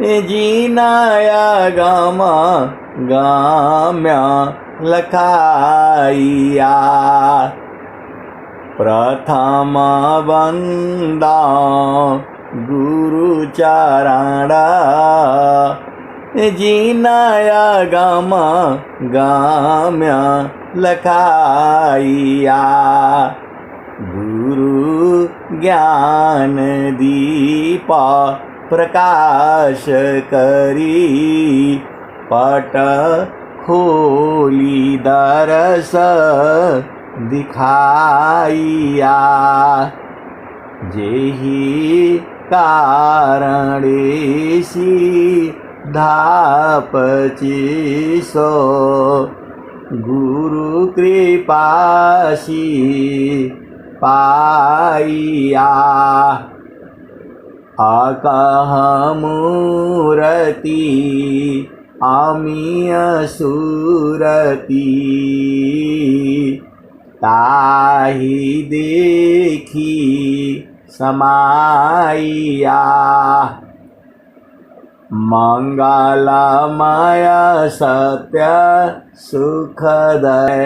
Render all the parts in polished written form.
જીનાયા ગામ્યા લખાયા પ્રથમ વંદા ગુરુ ચરણા જીનાયા ગામ્યા લખાયા ગુરુ જ્ઞાન દીપ प्रकाश करी पट खोली दरस दिखाइया जेहि कारणेसी धापचिसो गुरु कृपासी पाइया अकहमूरति अमीय सुरति ताहि देखी समाइया मंगलमय सत्य सुखदय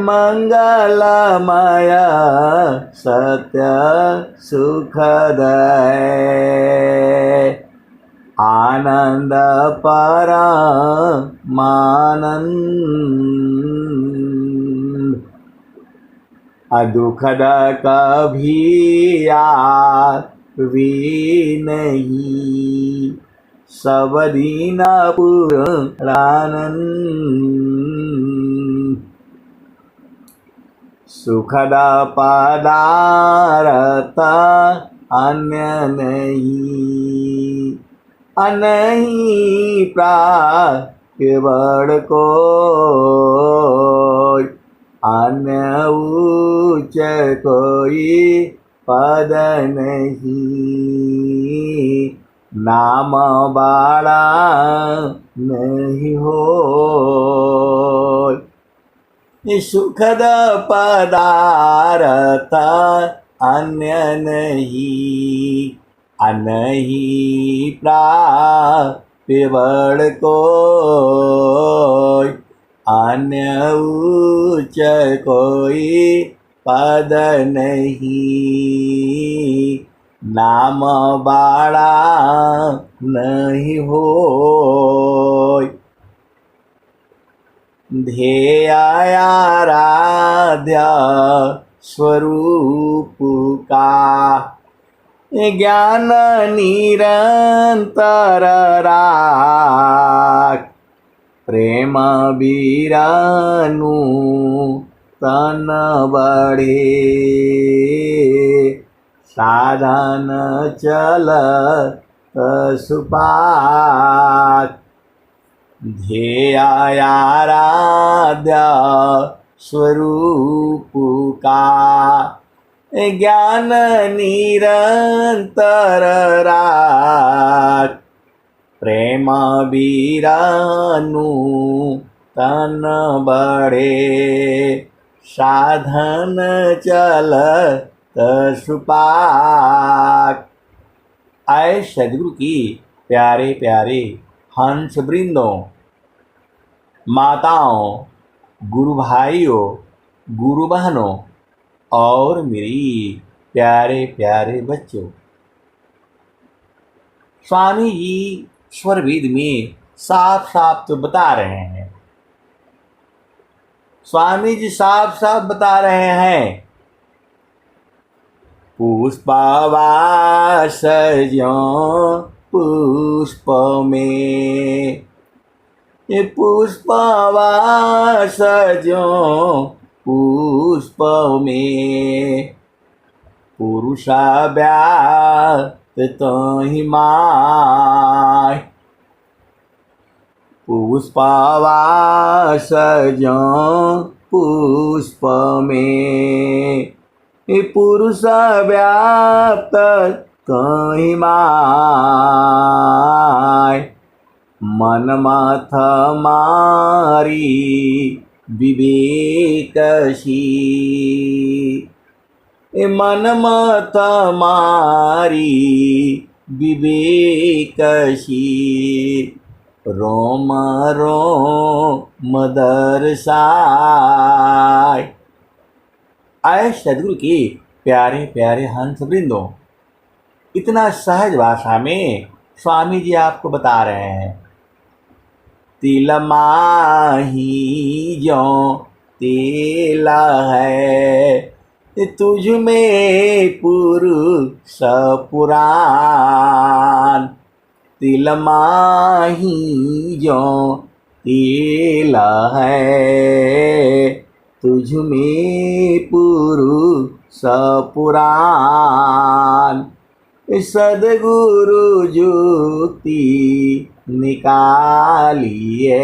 मंगलमय सत्य सुखदय आनंद परमानंद दुखद कभी आवे नहीं सब दिन पूर्णानंद सुखद पदार्थ अन्य नहीं अनही केवल को अन्य उच्च कोई पद नहीं नाम बाड़ा नहीं हो सुखद पदार्थ अन्य नहीं अनही केवल को अन्य उच्च कोई पद नहीं नाम बाड़ा नहीं हो ध्येयाराध्य स्वरूप का ज्ञान निरंतर राख प्रेम बीरानु तन बढ़े साधन चल सुपाक ध्येयाराध्य स्वरूप का ज्ञान निरंतर राख प्रेम बीरानु तन बढ़े साधन चलत सुपाक। आए सदगुरु की प्यारे प्यारे हंस वृंदों, माताओं, गुरु भाइयों, गुरु बहनों और मेरी प्यारे प्यारे बच्चों, स्वामी जी स्वर वेद में साफ साफ तो बता रहे हैं, स्वामी जी साफ साफ बता रहे हैं पुष्पवास ज्यों पुष्प में, ये पुष्पवास ज्यों पुष्प में पुरुष व्याप्त तहि माय। पुष्पवास ज्यों पुष्प में पुरुष व्याप्त तहि माय। मन मथ मारी विवेकशी, मन मथ मारी विवेकशील रोम रोम दर्शाय। आए सदगुरु की प्यारे प्यारे हंस वृंदों, इतना सहज भाषा में स्वामी जी आपको बता रहे हैं। तिल माही ज्यों तेला है, तुझ में पुरुष पुराण। तिल माही ज्यों तेला है, तुझ में पुरुष पुराण। सदगुरु जुक्ति निकालिए,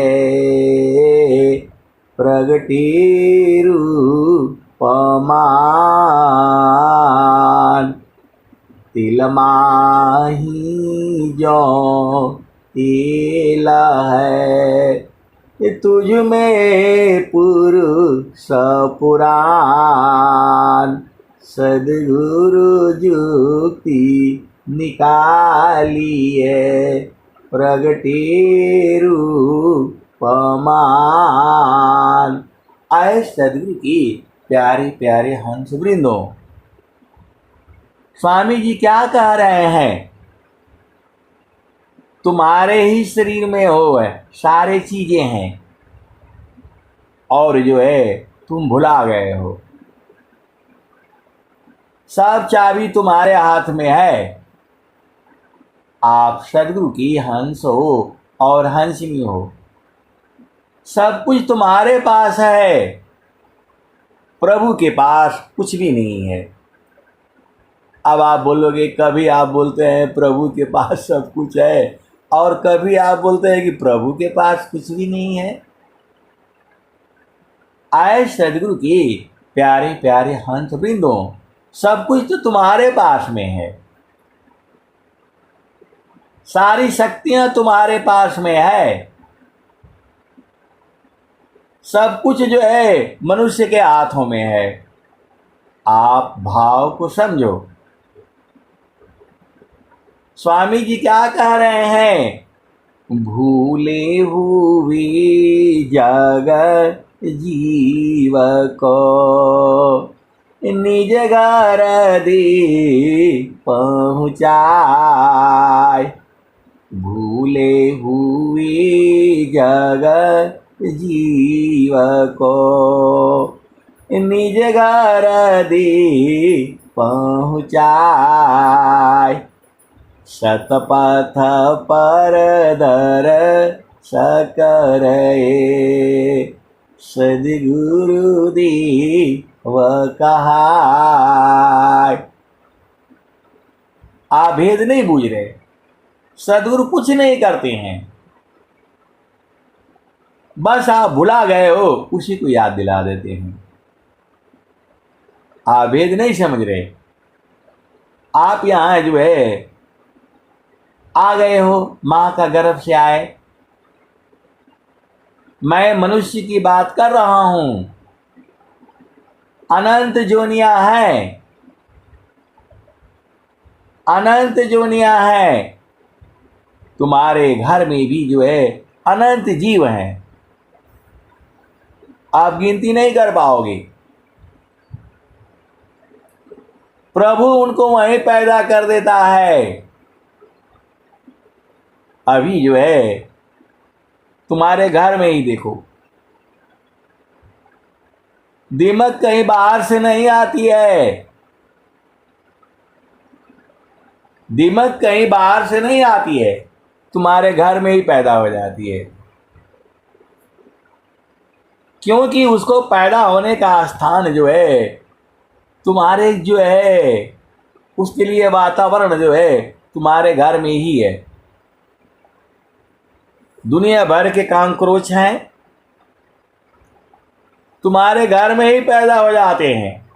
प्रगटे रूपमान। तिल माही ज्यों तेला है, तुझ में पुरुष पुराण। सदगुरु जुक्ति निकालिए, प्रगटे रूपमान। आए सदगुरु की प्यारे प्यारे हंस वृंदों, स्वामी जी क्या कह रहे हैं? तुम्हारे ही शरीर में हो है सारे चीजें हैं, और जो है तुम भुला गए हो। सब चाबी तुम्हारे हाथ में है। आप सदगुरु की हंस हो और हंसिनी हो, सब कुछ तुम्हारे पास है, प्रभु के पास कुछ भी नहीं है। अब आप बोलोगे, कभी आप बोलते हैं प्रभु के पास सब कुछ है, और कभी आप बोलते हैं कि प्रभु के पास कुछ भी नहीं है। आए सदगुरु की प्यारे प्यारे हंस वृंदों, सब कुछ तो तुम्हारे पास में है, सारी शक्तियां तुम्हारे पास में है। सब कुछ जो है मनुष्य के हाथों में है। आप भाव को समझो। स्वामी जी क्या कह रहे हैं? भूले हुए जगत जीव को निज घर दे पहुँचाए। भूले हुए जगत जीव को निज घर दे पहुँचाए। शतपथ पर दर सकरे, सदगुरु देव कहाय। आप भेद नहीं बूझ रहे, सदगुरु कुछ नहीं करते हैं, बस आप भुला गए हो, उसी को याद दिला देते हैं। आप भेद नहीं समझ रहे। आप यहां जो है आ गए हो, मां का गर्भ से आए। मैं मनुष्य की बात कर रहा हूं। अनंत जोनियां हैं, अनंत जोनियां हैं। तुम्हारे घर में भी जो है अनंत जीव हैं, आप गिनती नहीं कर पाओगे। प्रभु उनको वहीं पैदा कर देता है। अभी जो है तुम्हारे घर में ही देखो, दीमक कहीं बाहर से नहीं आती है। दीमक कहीं बाहर से नहीं आती है, तुम्हारे घर में ही पैदा हो जाती है। क्योंकि उसको पैदा होने का स्थान जो है तुम्हारे जो है, उसके लिए वातावरण जो है तुम्हारे घर में ही है। दुनिया भर के कांक्रोच हैं, तुम्हारे घर में ही पैदा हो जाते हैं।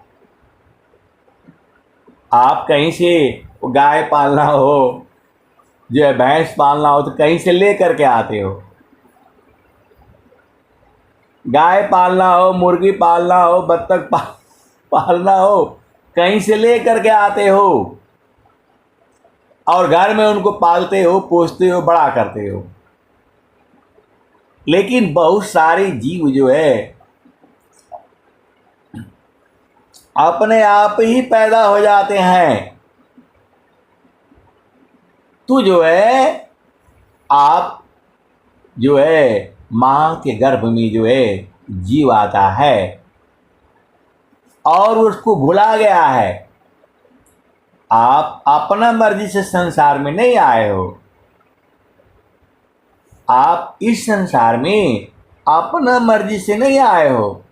आप कहीं से गाय पालना हो, जो है भैंस पालना हो, तो कहीं से ले करके आते हो। गाय पालना हो, मुर्गी पालना हो, बत्तख पालना हो, कहीं से ले करके आते हो। और घर में उनको पालते हो, पोसते हो, बड़ा करते हो। लेकिन बहुत सारे जीव जो है अपने आप ही पैदा हो जाते हैं। तो जो है आप जो है माँ के गर्भ में जो है जीव आता है और उसको भुला गया है। आप अपना मर्जी से संसार में नहीं आए हो। आप इस संसार में अपना मर्जी से नहीं आए हो,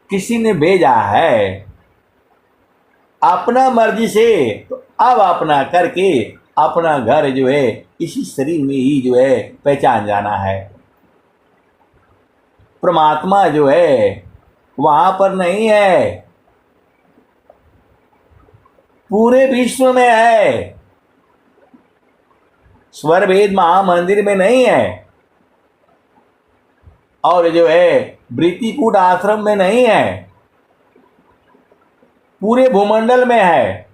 किसी ने भेजा है अपना मर्जी से। तो अब अपना करके अपना घर जो है इसी शरीर में ही जो है पहचान जाना है। परमात्मा जो है वहां पर नहीं है, पूरे विश्व में है। स्वर वेद महामंदिर में नहीं है, और जो है वृत्तिकूट आश्रम में नहीं है, पूरे भूमंडल में है।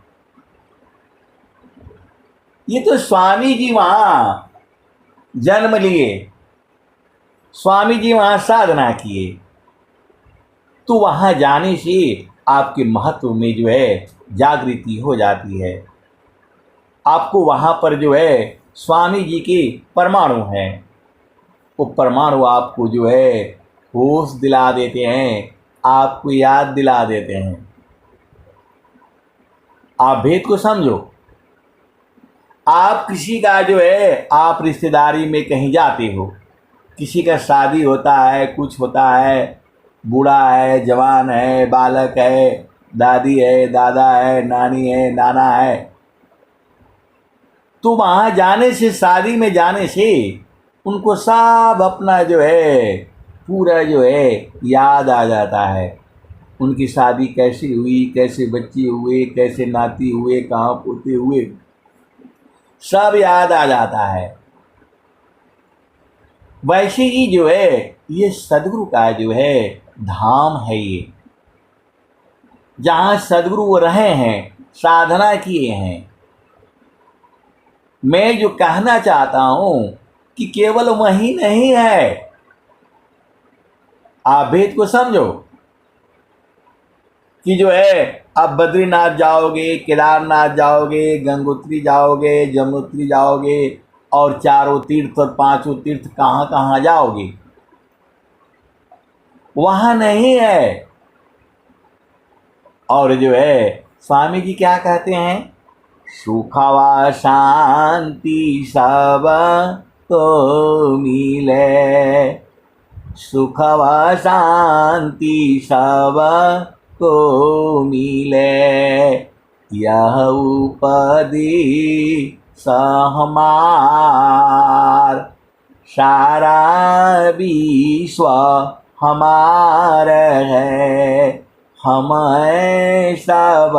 ये तो स्वामी जी वहां जन्म लिए, स्वामी जी वहां साधना किए। तो वहां जाने से आपके महत्व में जो है जागृति हो जाती है। आपको वहां पर जो है स्वामी जी के परमाणु हैं, वो परमाणु आपको जो है होश दिला देते हैं, आपको याद दिला देते हैं। आप भेद को समझो। आप किसी का जो है आप रिश्तेदारी में कहीं जाते हो, किसी का शादी होता है, कुछ होता है, बूढ़ा है, जवान है, बालक है, दादी है, दादा है, नानी है, नाना है। तो वहाँ जाने से, शादी में जाने से उनको सब अपना जो है पूरा जो है याद आ जाता है। उनकी शादी कैसी हुई, कैसे बच्चे हुए, कैसे नाती हुए, कहाँ पोते हुए, सब याद आ जाता है। वैसे ही जो है ये सदगुरु का जो है धाम है, ये जहाँ सदगुरु रहे हैं, साधना किए हैं। मैं जो कहना चाहता हूँ कि केवल वही नहीं है। आप भेद को समझो कि जो है आप बद्रीनाथ जाओगे, केदारनाथ जाओगे, गंगोत्री जाओगे, जमुनोत्री जाओगे, और चारों तीर्थ और पांचों तीर्थ कहाँ कहाँ जाओगे, वहाँ नहीं है। और जो है स्वामी जी क्या कहते हैं, सुखवा शांति सब तो मिले, सुखवा शांति सब को मिले, यह उपदी सहमार, सारा विश्व हमार है, हम सब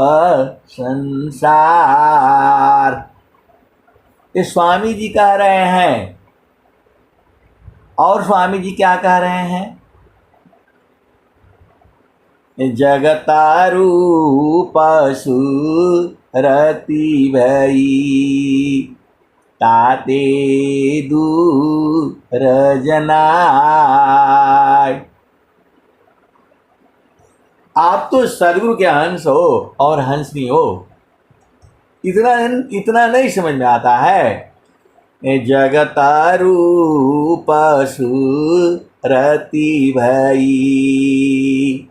संसार। ये स्वामी जी कह रहे हैं। और स्वामी जी क्या कह रहे हैं, जगता रूप सुरति भई, ताते दूर जनाय। आप तो सदगुरु के हंस हो और हंसनी हो, इतना नहीं समझ में आता है। जगता रूप सुरति भई,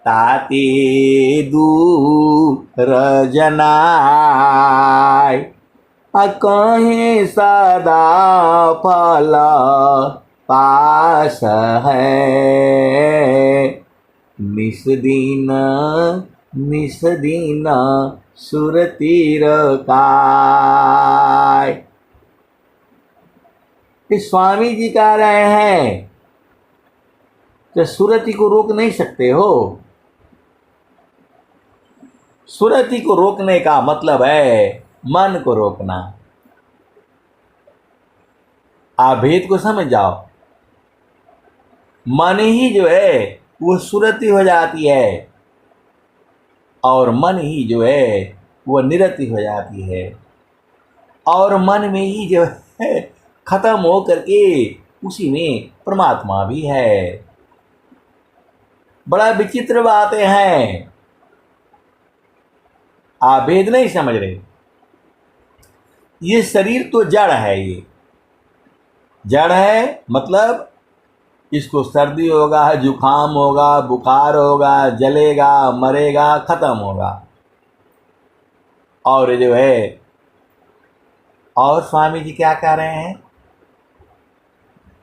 ताते दूर जनाय, कहीं सदा फल पास है, निस दिन सुरति रखाय। स्वामी जी कह रहे हैं कि सुरति को रोक नहीं सकते हो। सुरति को रोकने का मतलब है मन को रोकना। आप भेद को समझ जाओ। मन ही जो है वो सुरति हो जाती है, और मन ही जो है वह निरति हो जाती है और मन में ही जो है खत्म हो करके उसी में परमात्मा भी है। बड़ा विचित्र बातें हैं, आप भेद नहीं समझ रहे। ये शरीर तो जड़ है, ये जड़ है मतलब इसको सर्दी होगा, जुकाम होगा, बुखार होगा, जलेगा, मरेगा, खत्म होगा। और जो है, और स्वामी जी क्या कह रहे हैं,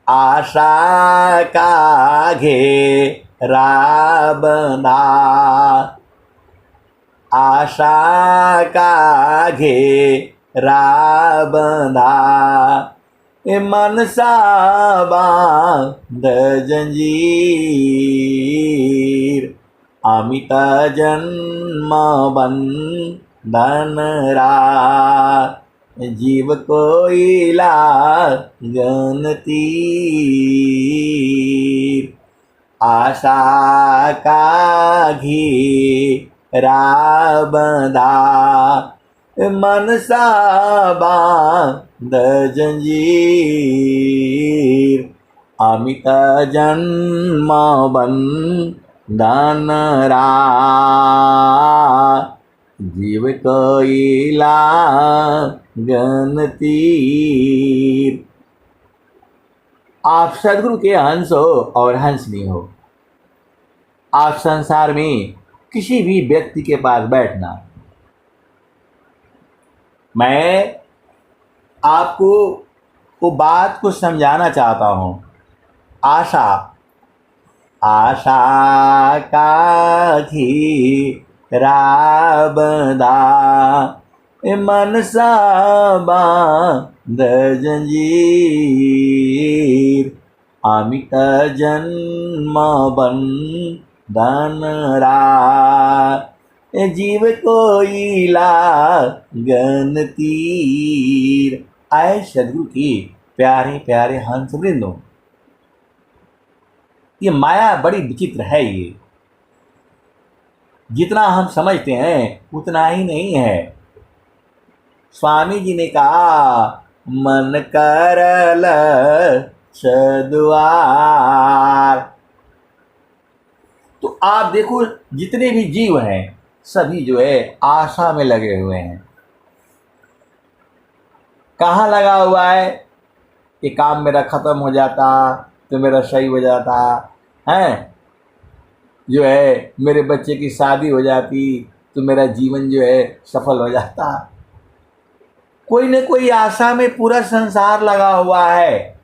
आशा का घेरा बंधा, आशा का घेरा बंधा, मनसा बांध जंजीर, अमित जन्म बंधन रा, जीव कोई लागन तीर, आशा का घेरा बंधा, मनसा बांध जंजीर, अमित जन्म बंधन रा, जीव कोई लागन तीर। आप सदगुरु के हंस हो और हंसनी हो। आप संसार में किसी भी व्यक्ति के पास बैठना, मैं आपको वो बात को समझाना चाहता हूँ। आशा, आशा का घेरा बंधा, मनसा बांध जंजीर, अमित जन्म बंधन रा, जीव कोई लागन तीर। आए सदगुरु की प्यारे प्यारे हंस वृंदों, ये माया बड़ी विचित्र है। ये जितना हम समझते हैं उतना ही नहीं है। स्वामी जी ने कहा, मन करल द्वार। तो आप देखो, जितने भी जीव हैं सभी जो है आशा में लगे हुए हैं। कहाँ लगा हुआ है कि काम मेरा खत्म हो जाता तो मेरा सही हो जाता है, जो है मेरे बच्चे की शादी हो जाती तो मेरा जीवन जो है सफल हो जाता। कोई न कोई आशा में पूरा संसार लगा हुआ है।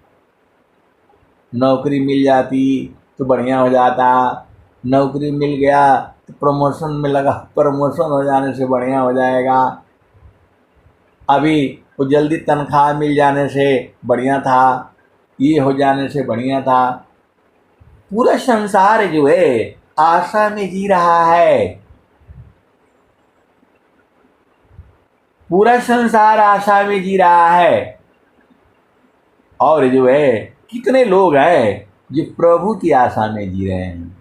नौकरी मिल जाती तो बढ़िया हो जाता, नौकरी मिल गया तो प्रमोशन में लगा, प्रमोशन हो जाने से बढ़िया हो जाएगा, अभी वो जल्दी तनख्वाह मिल जाने से बढ़िया था, ये हो जाने से बढ़िया था। पूरा संसार जो है आशा में जी रहा है। पूरा संसार आशा में जी रहा है। और जो है कितने लोग हैं जो प्रभु की आशा में जी रहे हैं।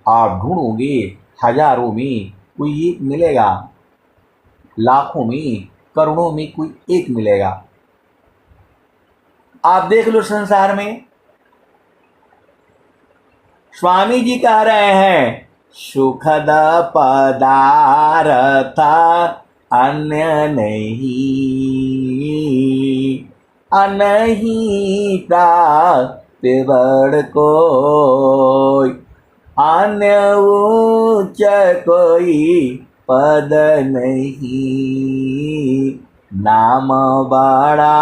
आप ढूंढोगे हजारों में कोई एक मिलेगा, लाखों में करोड़ों में कोई एक मिलेगा। आप देख लो संसार में। स्वामी जी कह रहे हैं, सुखद पदार्थ अन्य नहीं, अनहीं प्राप्त बड़ कोई, अन्य उच्च कोई पद नहीं, नाम बड़ा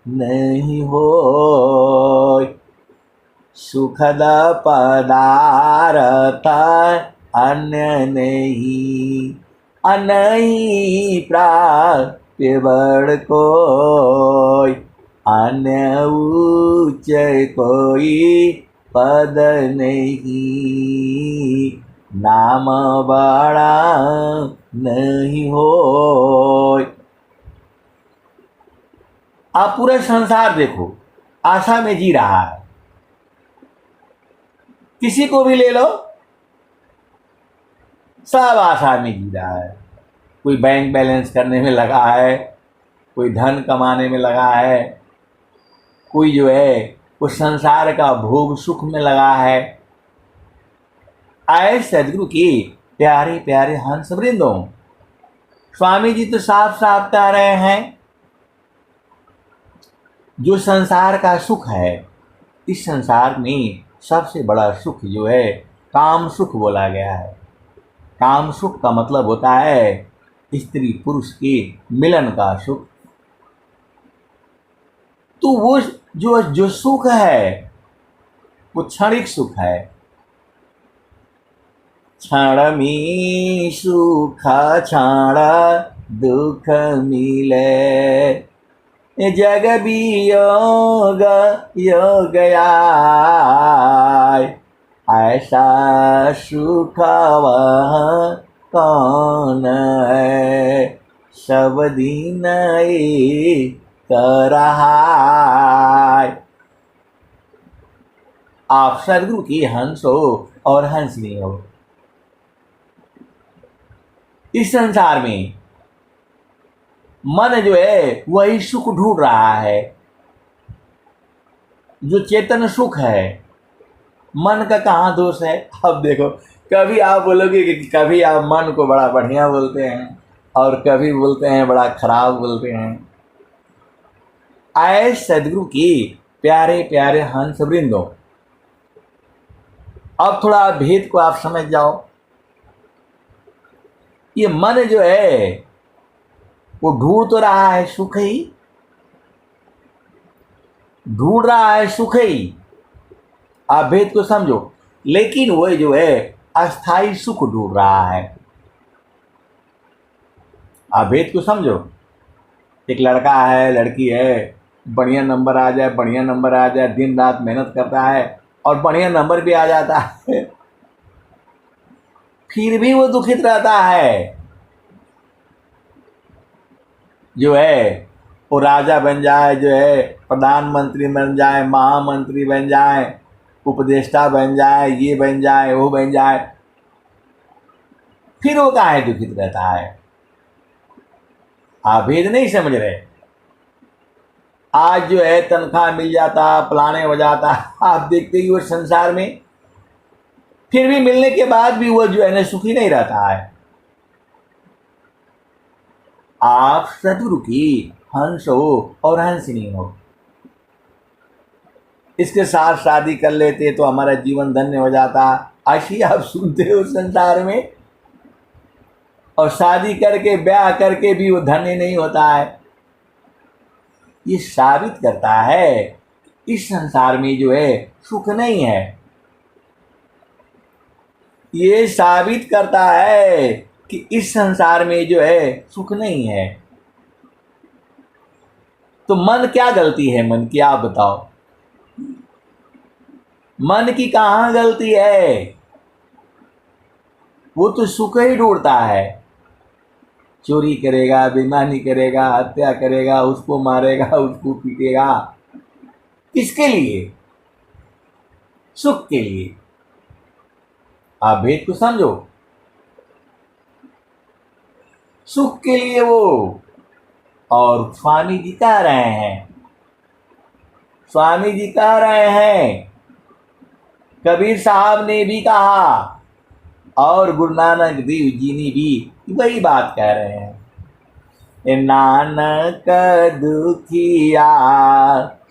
नहीं होय। सुखद पदार्थ अन्य नहीं, अनहीं प्राप्त बड़ कोई, अन्य उच्च कोई पद नहीं, नाम बड़ा नहीं होय। आप पूरा संसार देखो, आशा में जी रहा है। किसी को भी ले लो, सब आशा में जी रहा है। कोई बैंक बैलेंस करने में लगा है, कोई धन कमाने में लगा है, कोई जो है उस संसार का भोग सुख में लगा है। आए सदगुरु की प्यारे प्यारे हंस वृंदों, स्वामी जी तो साफ साफ कह रहे हैं, जो संसार का सुख है, इस संसार में सबसे बड़ा सुख जो है काम सुख बोला गया है। काम सुख का मतलब होता है स्त्री पुरुष के मिलन का सुख। तो वो जो सुख है वो क्षणिक सुख है। क्षण में सुख क्षण दुख मिले, जग वियोग योग आए, ऐसा सुख वह कौन है, सब दिन कर रहा। आप सदगुरु की हंस हो और हंसनी हो। इस संसार में मन जो है वही सुख ढूंढ रहा है, जो चेतन सुख है। मन का कहाँ दोष है? अब देखो, कभी आप बोलोगे कि कभी आप मन को बड़ा बढ़िया बोलते हैं और कभी बोलते हैं बड़ा खराब बोलते हैं। आए सदगुरु की प्यारे प्यारे हंस वृंदों, अब थोड़ा भेद को आप समझ जाओ। ये मन जो है वो ढूंढ तो रहा है सुख ही, ढूंढ रहा है सुख ही, आप भेद को समझो। लेकिन वो जो है अस्थाई सुख ढूंढ रहा है। आप भेद को समझो। एक लड़का है, लड़की है, बढ़िया नंबर आ जाए, बढ़िया नंबर आ जाए, दिन रात मेहनत करता है और बढ़िया नंबर भी आ जाता है, फिर भी वो दुखित रहता है। जो है वो राजा बन जाए, जो है प्रधानमंत्री बन जाए, महामंत्री बन जाए, उपदेष्टा बन जाए, ये बन जाए, वो बन जाए, फिर वो काहे दुखित रहता है? आप भेद नहीं समझ रहे। आज जो है तनख्वाह मिल जाता, प्लाने हो जाता, आप देखते ही वो संसार में फिर भी मिलने के बाद भी वो जो है ना सुखी नहीं रहता है। आप सदगुरु की हंस हो और हंसनी हो। इसके साथ शादी कर लेते तो हमारा जीवन धन्य हो जाता, ऐसी आप सुनते हो संसार में। और शादी करके ब्याह करके भी वो धन्य नहीं होता है। ये साबित करता है इस संसार में जो है सुख नहीं है। ये साबित करता है कि इस संसार में जो है सुख नहीं है। तो मन क्या गलती है? मन की आप बताओ, मन की कहाँ गलती है? वो तो सुख ही ढूंढता है। चोरी करेगा, बेईमानी करेगा, हत्या करेगा, उसको मारेगा, उसको पीटेगा, किसके लिए? सुख के लिए। आप भेद को समझो। सुख के लिए वो। और स्वामी जी कह रहे हैं, स्वामी जी कह रहे हैं, कबीर साहब ने भी कहा और गुरु नानक देव जी ने भी वही बात कह रहे हैं। नानक दुखिया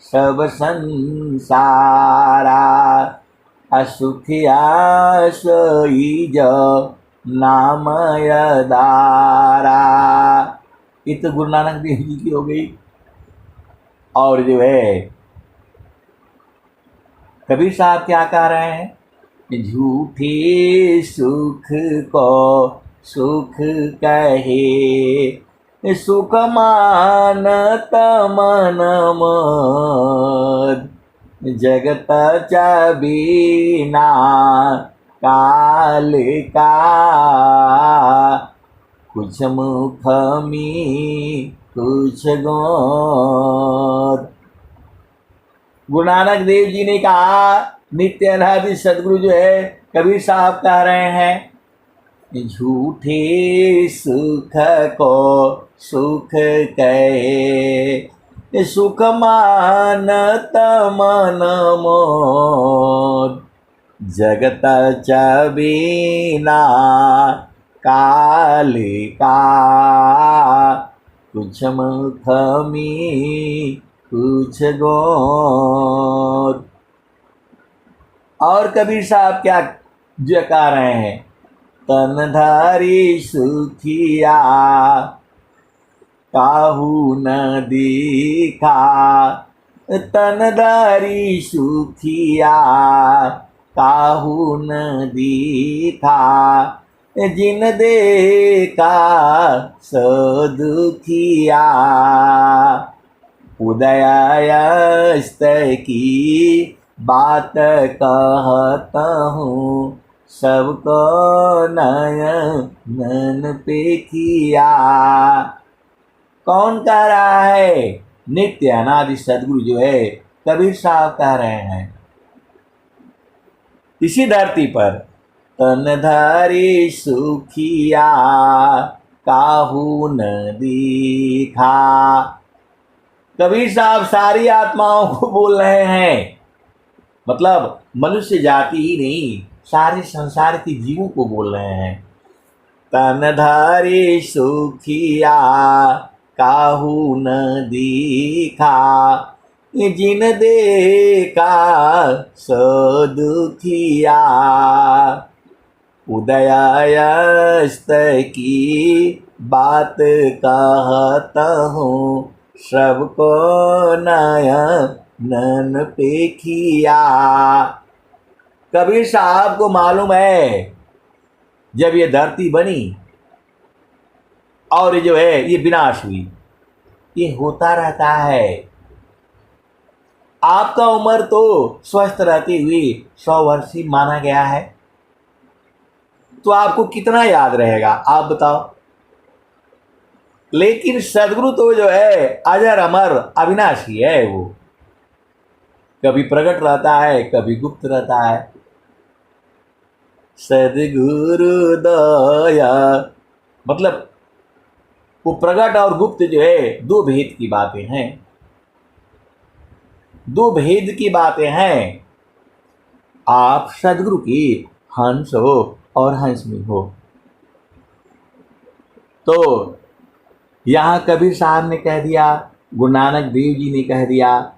सब संसारा, असुखिया सोई जो नाम यदारा। ये तो गुरु नानक देव जी की हो गई। और जो है कबीर साहब क्या कह रहे हैं? झूठे सुख को सुख कहे, सुख मानत मन मद, जगत चबीना काल का, कुछ मुख में कुछ गोद। गुरु नानक देव जी ने कहा, नित्य अनादि सदगुरु जो है कबीर साहब कह रहे हैं, झूठे सुख को सुख कहे, सुख मानत मन मोर, जगत चबीना कालिका, कुछ मुखमी कुछ गोर। और कबीर साहब क्या जो कह रहे हैं, तनधारी सुखिया काहू न दिखा, तनधारी सुखिया काहू न दिखा, जिन देखा सो दुखिया, उदयास्त की बात कहता हूँ, सबको नयन पे किया। कौन कह रहा है? नित्य अनादि सदगुरु जो है कबीर साहब कह रहे हैं। इसी धरती पर तनधारी सुखिया काहू न दिखा। कबीर साहब सारी आत्माओं को बोल रहे हैं, मतलब मनुष्य जाति ही नहीं, सारे संसार के जीवों को बोल रहे हैं। तनधारी सुखिया काहू न दिखा, जिन देखा सो दुखिया, उदयास्त की बात कहता हूँ, सबको नयन पे किया। कबीर साहब को मालूम है जब ये धरती बनी और जो है ये विनाश हुई, ये होता रहता है। आपका उम्र तो स्वस्थ रहती हुई 100 वर्ष ही माना गया है, तो आपको कितना याद रहेगा आप बताओ। लेकिन सदगुरु तो जो है अजर अमर अविनाशी है, वो कभी प्रकट रहता है कभी गुप्त रहता है। सदगुरु दया, मतलब वो प्रकट और गुप्त जो है दो भेद की बातें हैं, दो भेद की बातें हैं। आप सदगुरु की हंस हो और हंसनी हो। तो यहाँ कबीर साहब ने कह दिया, गुरु नानक देव जी ने कह दिया,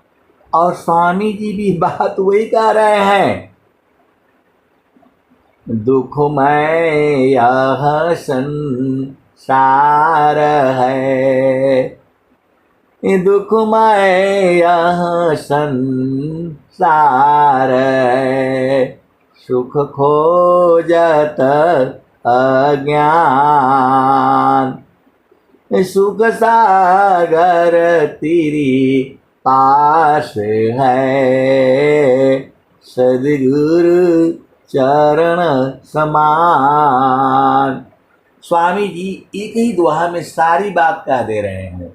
और स्वामी जी भी बात वही कह रहे हैं। दुखमय यह संसार है, दुखमय यह संसार है, सुख खोजत अज्ञान, सुख सागर तेरी पास है, सदगुरु चरण समान। स्वामी जी एक ही दोहा में सारी बात कह दे रहे हैं।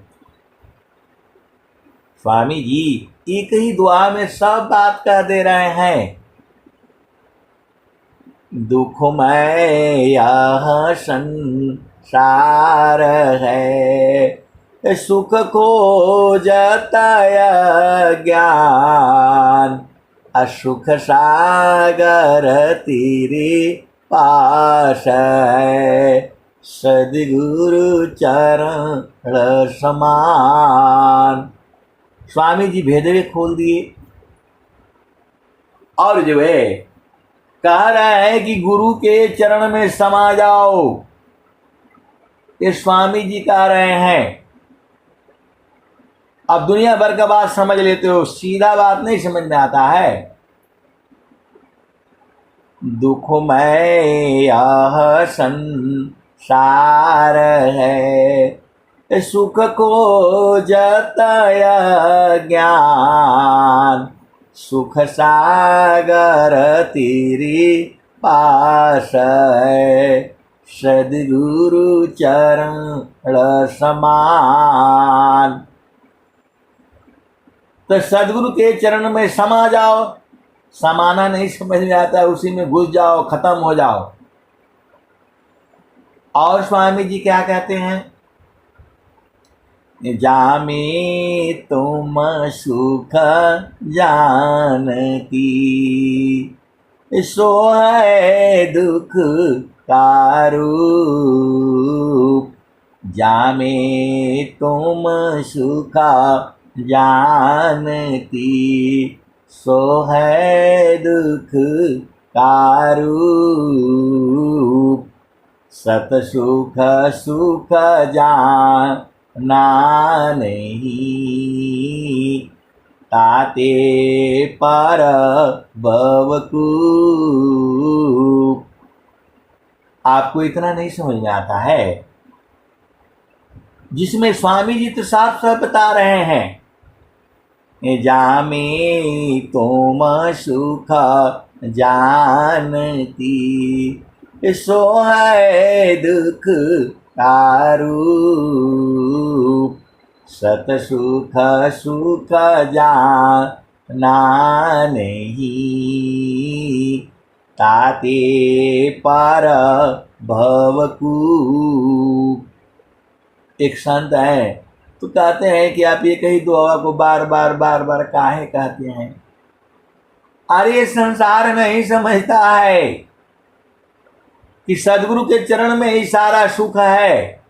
स्वामी जी एक ही दुआ में सब बात कह दे रहे हैं। दुखमय यह संसार है, सुख खोजत ज्ञान, असुख सागर तेरे पास है, सदगुरु चरण समान। स्वामी जी भेदवे खोल दिए और जो है कह रहे हैं कि गुरु के चरण में समा जाओ। ये स्वामी जी कह रहे हैं। अब दुनिया भर का बात समझ लेते हो, सीधा बात नहीं समझ में आता है। दुखमय यह संसार है, सुख खोजत ज्ञान, सुख सागर तेरे पास है, सदगुरु चरण समान। तो सदगुरु के चरण में समा जाओ। समाना नहीं समझ में आता, उसी में घुस जाओ, खत्म हो जाओ। और स्वामी जी क्या कहते हैं, जामे तुम सुख जानती, सो है दुख का रूप। जामे तुम सुख जानती, सो है दुख का रूप। सत सुख सुख जाना नहीं, ताते पर भवकूप। आपको इतना नहीं समझ में आता है, जिसमें स्वामी जी तो साफ साफ बता रहे हैं, जामे तुम सुख जानती, सो है दुख का रूप। सत सुख सुख जाना नहीं, ताते पर भवकूप। एक संत है तो कहते हैं कि आप ये कही दुआ को बार बार काहे कहते हैं। अरे संसार नहीं समझता है कि सदगुरु के चरण में ही सारा सुख है,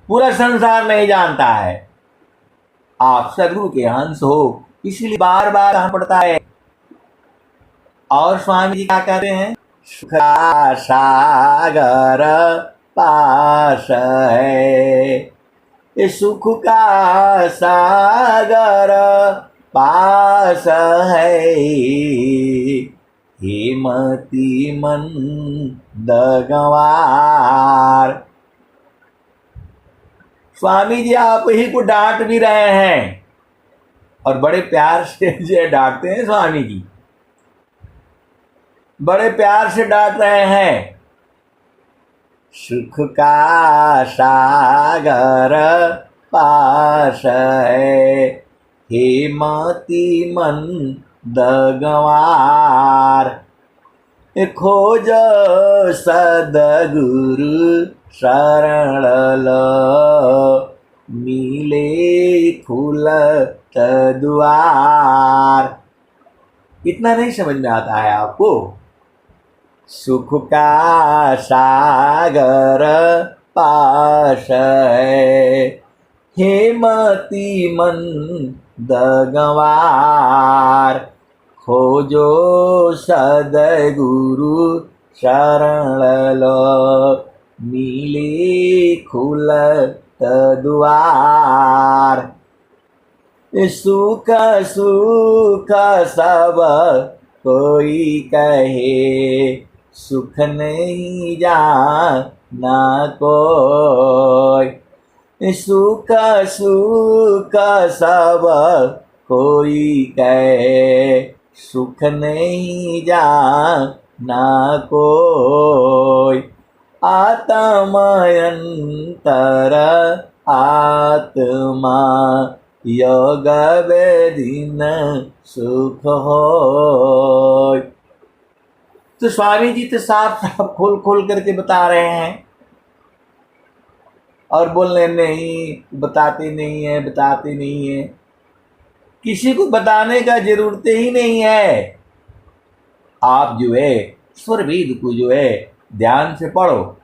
पूरा संसार नहीं जानता है। आप सदगुरु के हंस हो, इसलिए बार बार कहना पड़ता है। और स्वामी जी क्या कहते हैं, सुख का सागर पास है, सुख का सागर पास है, हेमती मंद गंवार। स्वामी जी आप ही को डांट भी रहे हैं, और बड़े प्यार से जो डांटते हैं स्वामी जी, बड़े प्यार से डांट रहे हैं। सुख का सागर पास है, हेमती मंद गंवार। खोज सदगुरु शरण लो, मिले खुलत द्वार। इतना नहीं समझ में आता है आपको, सुख का सागर पास है, हेमती मंद गंवार। खोजो सदगुरु शरण लो, मिले खुलत द्वार। सुख सुख सब कोई कहे, सुख नहीं जाना कोई। सुख सुख सब कोई कहे, सुख नहीं जाना कोई। आत्मा अंतर आत्मा, योग वेदीन सुख होय। तो स्वामी जी तो साफ साफ खोल खोल करके बता रहे हैं, और बोलने नहीं, बताते नहीं है। किसी को बताने का जरूरत ही नहीं है। आप जो है स्वरवेद को जो है ध्यान से पढ़ो।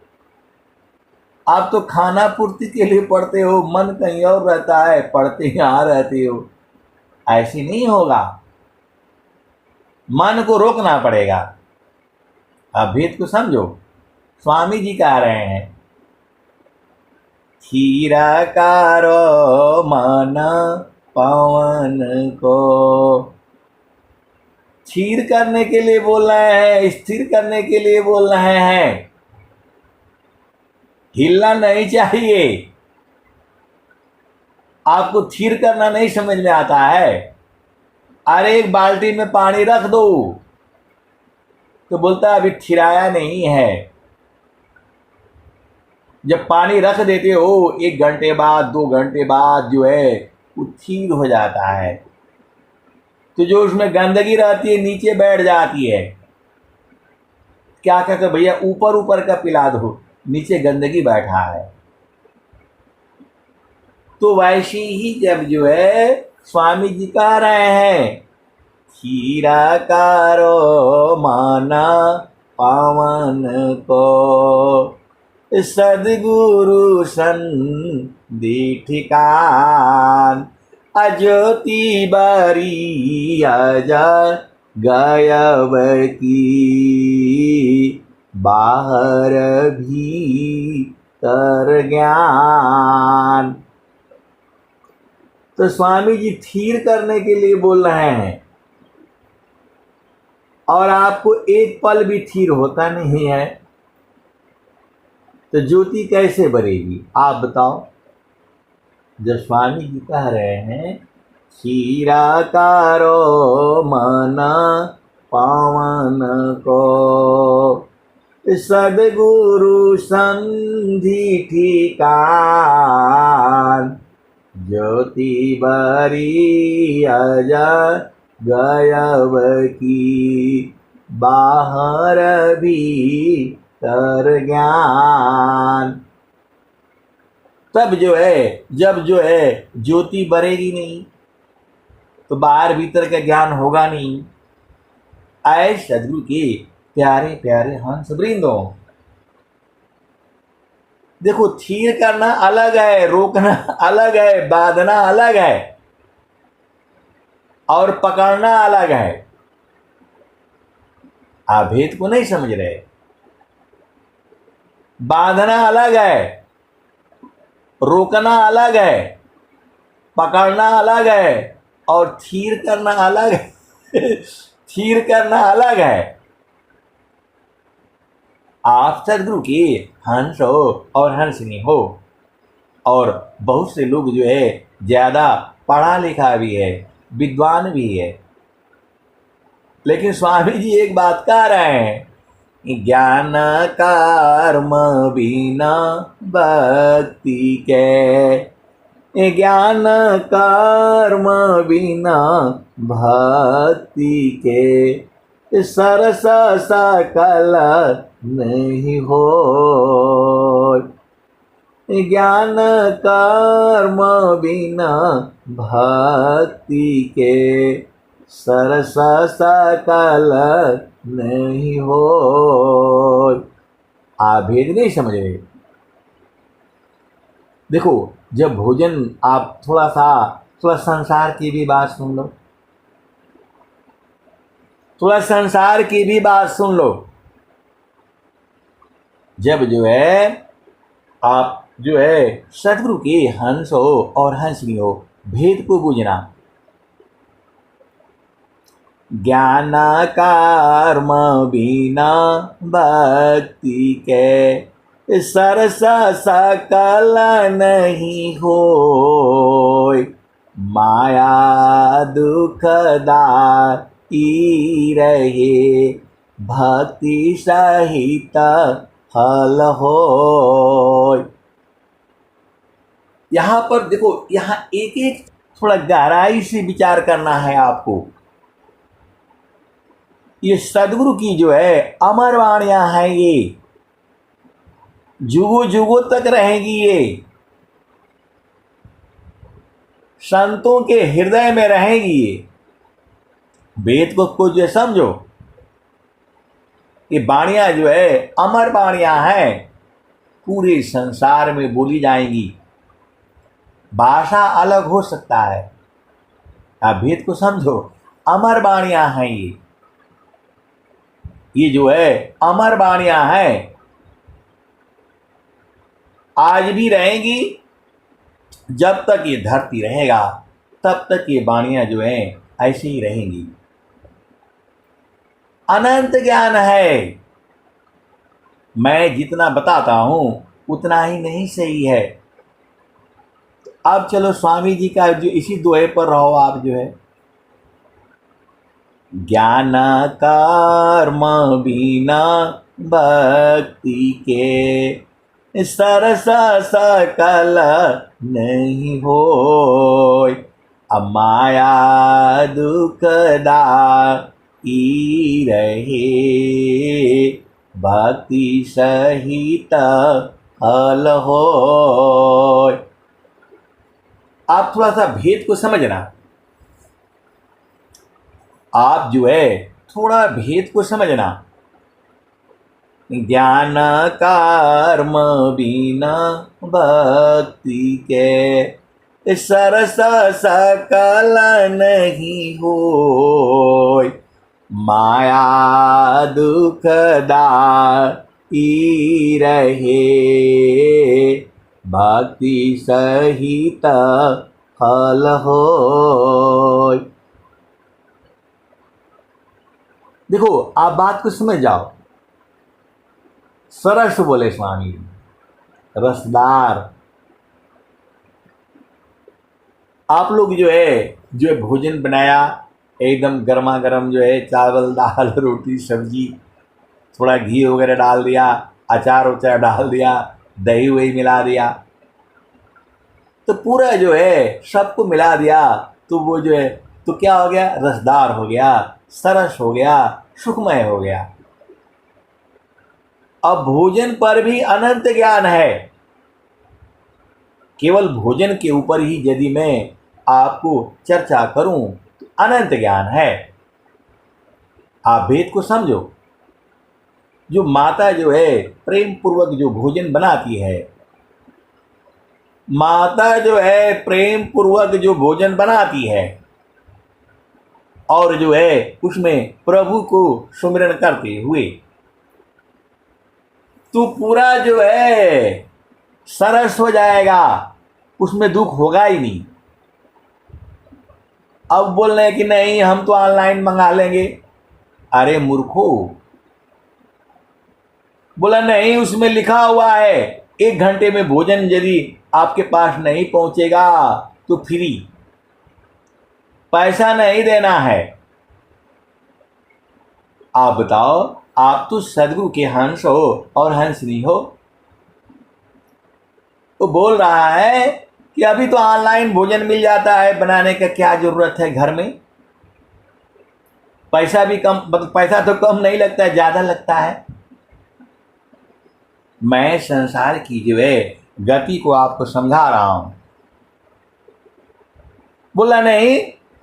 आप तो खाना पूर्ति के लिए पढ़ते हो, मन कहीं और रहता है, पढ़ते यहाँ रहते हो। ऐसे नहीं होगा, मन को रोकना पड़ेगा। अब भेद को समझो। स्वामी जी कह रहे हैं, क्षीराकारो मन पवन को। क्षीर करने के लिए बोल रहे हैं, स्थिर करने के लिए बोल रहे हैं। हिलना नहीं चाहिए। आपको स्थिर करना नहीं समझ में आता है। अरे एक बाल्टी में पानी रख दो, तो बोलता है अभी ठिराया नहीं है। जब पानी रख देते हो 1 घंटे बाद 2 घंटे बाद जो है वो स्थिर हो जाता है, तो जो उसमें गंदगी रहती है नीचे बैठ जाती है। क्या कहते भैया ऊपर ऊपर का पिला दो, नीचे गंदगी बैठा है। तो वैसे ही जब जो है स्वामी जी कह रहे हैं खीरा कारो माना पावन को, सदगुरु सन दी ठिकान, अज्योति बारी आजा गायब की, बाहर भीतर ज्ञान। तो स्वामी जी थीर करने के लिए बोल रहे हैं, और आपको एक पल भी थीर होता नहीं है, तो ज्योति कैसे बनेगी आप बताओ। जब स्वामी जी कह रहे हैं खीरा कारो मना पावन को, सदगुरु संधि ठिकान, ज्योति बरी अजा गायब की, बाहर भीतर ज्ञान। तब जो है जब जो है ज्योति बरेगी नहीं तो बाहर भीतर का ज्ञान होगा नहीं। आए सदगुरु के प्यारे प्यारे हंस वृंदों, देखो थीर करना अलग है, रोकना अलग है, बांधना अलग है और पकड़ना अलग है। आप भेद को नहीं समझ रहे। बांधना अलग है, रोकना अलग है, पकड़ना अलग है और थीर करना अलग है। थीर करना अलग है। आप सदगुरु के हंस हो और हंसनी हो, और बहुत से लोग जो है ज़्यादा पढ़ा लिखा भी है, विद्वान भी है, लेकिन स्वामी जी एक बात कह रहे हैं, ज्ञान कर्म बिना भक्ति के, ज्ञान कर्म बिना भक्ति के, सरस सकल नहीं हो। ज्ञान कर्म बिना भक्ति के, सरस सकल नहीं हो। आप भेद नहीं समझ रहे। देखो जब भोजन आप थोड़ा संसार की भी बात सुन लो, थोड़ा संसार की भी बात सुन लो। जब जो है आप जो है सदगुरु के हंस हो और हंसनी हो, भेद को बुझना। ज्ञान कर्म बिना भक्ति के, सरस सकल नहीं हो। माया दुखदाई रहे, भक्ति सहित फल हो। यहाँ पर देखो, यहाँ एक एक थोड़ा गहराई से विचार करना है आपको। ये सदगुरु की जो है अमर वाणियां हैं, ये जुगों जुगों तक रहेगी। ये संतों के हृदय में रहेगी। ये वेद को जो समझो, ये वाणियां जो है अमर वाणियां हैं, पूरे संसार में बोली जाएंगी। भाषा अलग हो सकता है, आप भेद को समझो। अमर वाणियां हैं ये जो है अमर वाणियां हैं, आज भी रहेंगी। जब तक ये धरती रहेगा तब तक ये वाणियां जो हैं ऐसे ही रहेंगी। अनंत ज्ञान है। मैं जितना बताता हूं उतना ही नहीं सही है। अब चलो स्वामी जी का जो इसी दोहे पर रहो आप जो है, ज्ञान कर्म बिना भक्ति के, सरस सकल नहीं हो। माया दुखदाई रहे, भक्ति सहित फल होय। आप थोड़ा सा भेद को समझना, आप जो है थोड़ा भेद को समझना। ज्ञान कर्म बिना भक्ति के सरस सकल नहीं होय। माया दुखदाई रहे भक्ति सहित फल होय। देखो, आप बात को समझ जाओ। सरस बोले स्वामी, रसदार। आप लोग जो है भोजन बनाया, एकदम गर्मा गर्म जो है चावल दाल रोटी सब्जी, थोड़ा घी वगैरह डाल दिया, अचार उचार डाल दिया, दही वही मिला दिया, तो पूरा जो है सबको मिला दिया, तो वो जो है तो क्या हो गया? रसदार हो गया, सरस हो गया, सुखमय हो गया। अब भोजन पर भी अनंत ज्ञान है। केवल भोजन के ऊपर ही यदि मैं आपको चर्चा करूं तो अनंत ज्ञान है। आप वेद को समझो। जो माता जो है प्रेम पूर्वक जो भोजन बनाती है, माता जो है प्रेम पूर्वक जो भोजन बनाती है और जो है उसमें प्रभु को सुमिरन करते हुए, तो पूरा जो है सरस हो जाएगा, उसमें दुख होगा ही नहीं। अब बोल रहे हैं कि नहीं हम तो ऑनलाइन मंगा लेंगे। अरे मूर्खो, बोला नहीं, उसमें लिखा हुआ है 1 घंटे में भोजन यदि आपके पास नहीं पहुंचेगा तो फ्री, पैसा नहीं देना है। आप बताओ, आप तो सदगुरु के हंस हो और हंसनी हो। तो बोल रहा है कि अभी तो ऑनलाइन भोजन मिल जाता है, बनाने का क्या जरूरत है घर में। पैसा भी कम, पैसा तो कम नहीं लगता है, ज्यादा लगता है। मैं संसार की जो है गति को आपको समझा रहा हूं। बोला नहीं,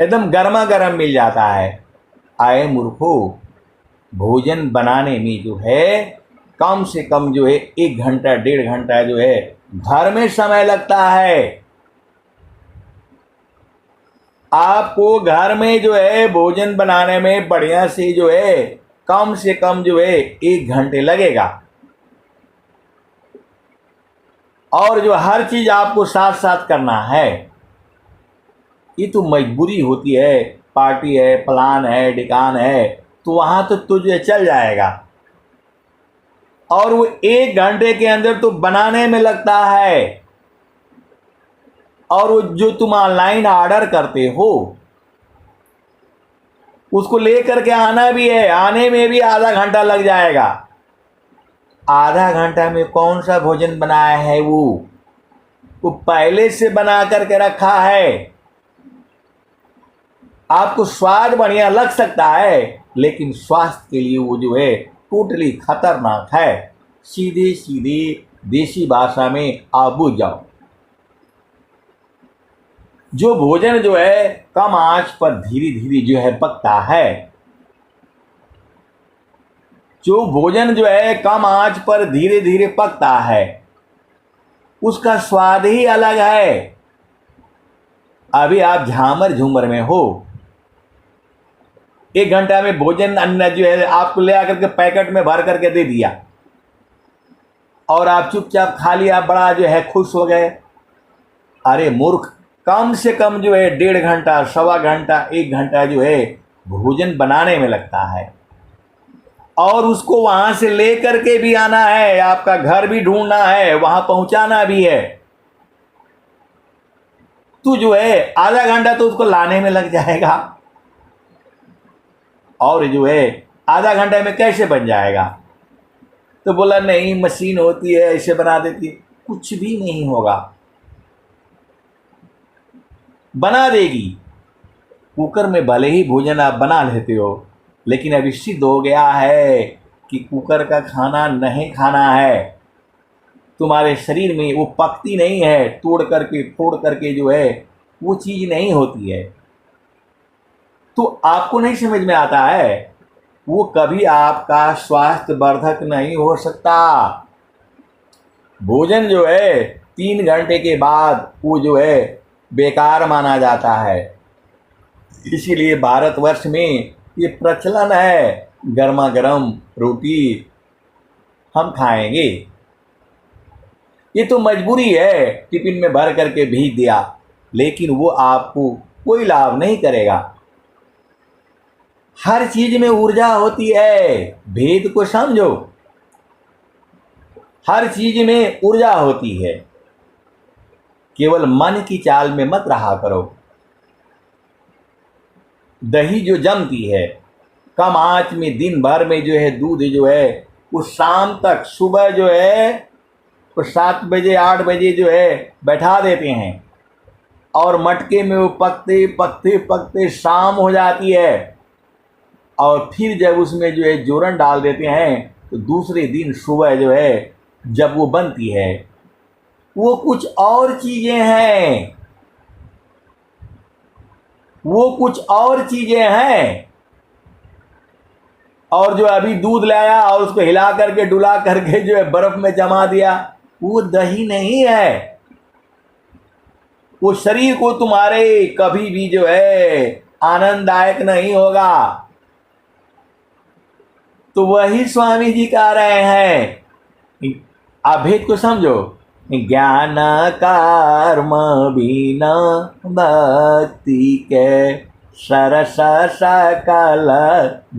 एकदम गर्मा गर्म मिल जाता है। आए मूर्खो, भोजन बनाने में जो है कम से कम जो है 1 घंटा 1.5 घंटा जो है घर में समय लगता है। आपको घर में जो है भोजन बनाने में बढ़िया से जो है कम से कम जो है 1 घंटे लगेगा। और जो हर चीज आपको साथ साथ करना है, ये तो मजबूरी होती है। पार्टी है, प्लान है, डिकान है, तो वहां तो तुझे चल जाएगा। और वो 1 घंटे के अंदर तो बनाने में लगता है। और वो जो तुम ऑनलाइन ऑर्डर करते हो, उसको लेकर के आना भी है, आने में भी आधा घंटा लग जाएगा। आधा घंटा में कौन सा भोजन बनाया है? वो पहले से बना करके रखा है। आपको स्वाद बढ़िया लग सकता है, लेकिन स्वास्थ्य के लिए वो जो है टोटली खतरनाक है। सीधे सीधे देसी भाषा में आप बुझ जाओ। जो भोजन जो है कम आंच पर धीरे धीरे जो है पकता है, जो भोजन जो है कम आंच पर धीरे धीरे पकता है, उसका स्वाद ही अलग है। अभी आप झामर झूमर में हो, 1 घंटा में भोजन अन्न जो है आपको ले आकर के पैकेट में भर करके दे दिया और आप चुपचाप खा लिया, बड़ा जो है खुश हो गए। अरे मूर्ख, कम से कम जो है 1.5 घंटा, 1.25 घंटा, 1 घंटा जो है भोजन बनाने में लगता है। और उसको वहां से लेकर के भी आना है, आपका घर भी ढूंढना है, वहां पहुंचाना भी है। तो जो है आधा घंटा तो उसको लाने में लग जाएगा। और जो है आधा घंटे में कैसे बन जाएगा? तो बोला नहीं, मशीन होती है ऐसे बना देती है। कुछ भी नहीं होगा, बना देगी। कुकर में भले ही भोजन आप बना लेते हो, लेकिन अभी सिद्ध हो गया है कि कुकर का खाना नहीं खाना है, तुम्हारे शरीर में वो पकती नहीं है, तोड़ करके फोड़ करके जो है वो चीज़ नहीं होती है, तो आपको नहीं समझ में आता है, वो कभी आपका स्वास्थ्य वर्धक नहीं हो सकता। भोजन जो है 3 घंटे के बाद वो जो है बेकार माना जाता है। इसीलिए भारतवर्ष में ये प्रचलन है, गर्मा गर्म रोटी हम खाएंगे। ये तो मजबूरी है, टिफिन में भर करके भेज दिया, लेकिन वो आपको कोई लाभ नहीं करेगा। हर चीज में ऊर्जा होती है, भेद को समझो। हर चीज में ऊर्जा होती है, केवल मन की चाल में मत रहा करो। दही जो जमती है कम आंच में दिन भर में जो है दूध जो है वो शाम तक, सुबह जो है वो 7 बजे 8 बजे जो है बैठा देते हैं और मटके में वो पकते पकते पकते शाम हो जाती है, और फिर जब उसमें जो है जोरन डाल देते हैं तो दूसरे दिन सुबह जो है जब वो बनती है वो कुछ और चीज़ें हैं, वो कुछ और चीज़ें हैं। और जो अभी दूध लाया और उसको हिला करके डुला करके जो है बर्फ में जमा दिया, वो दही नहीं है। वो शरीर को तुम्हारे कभी भी जो है आनंददायक नहीं होगा। तो वही स्वामी जी कह रहे हैं, आप भेद को समझो। ज्ञान कर्म बिना भक्ति के सरस सकल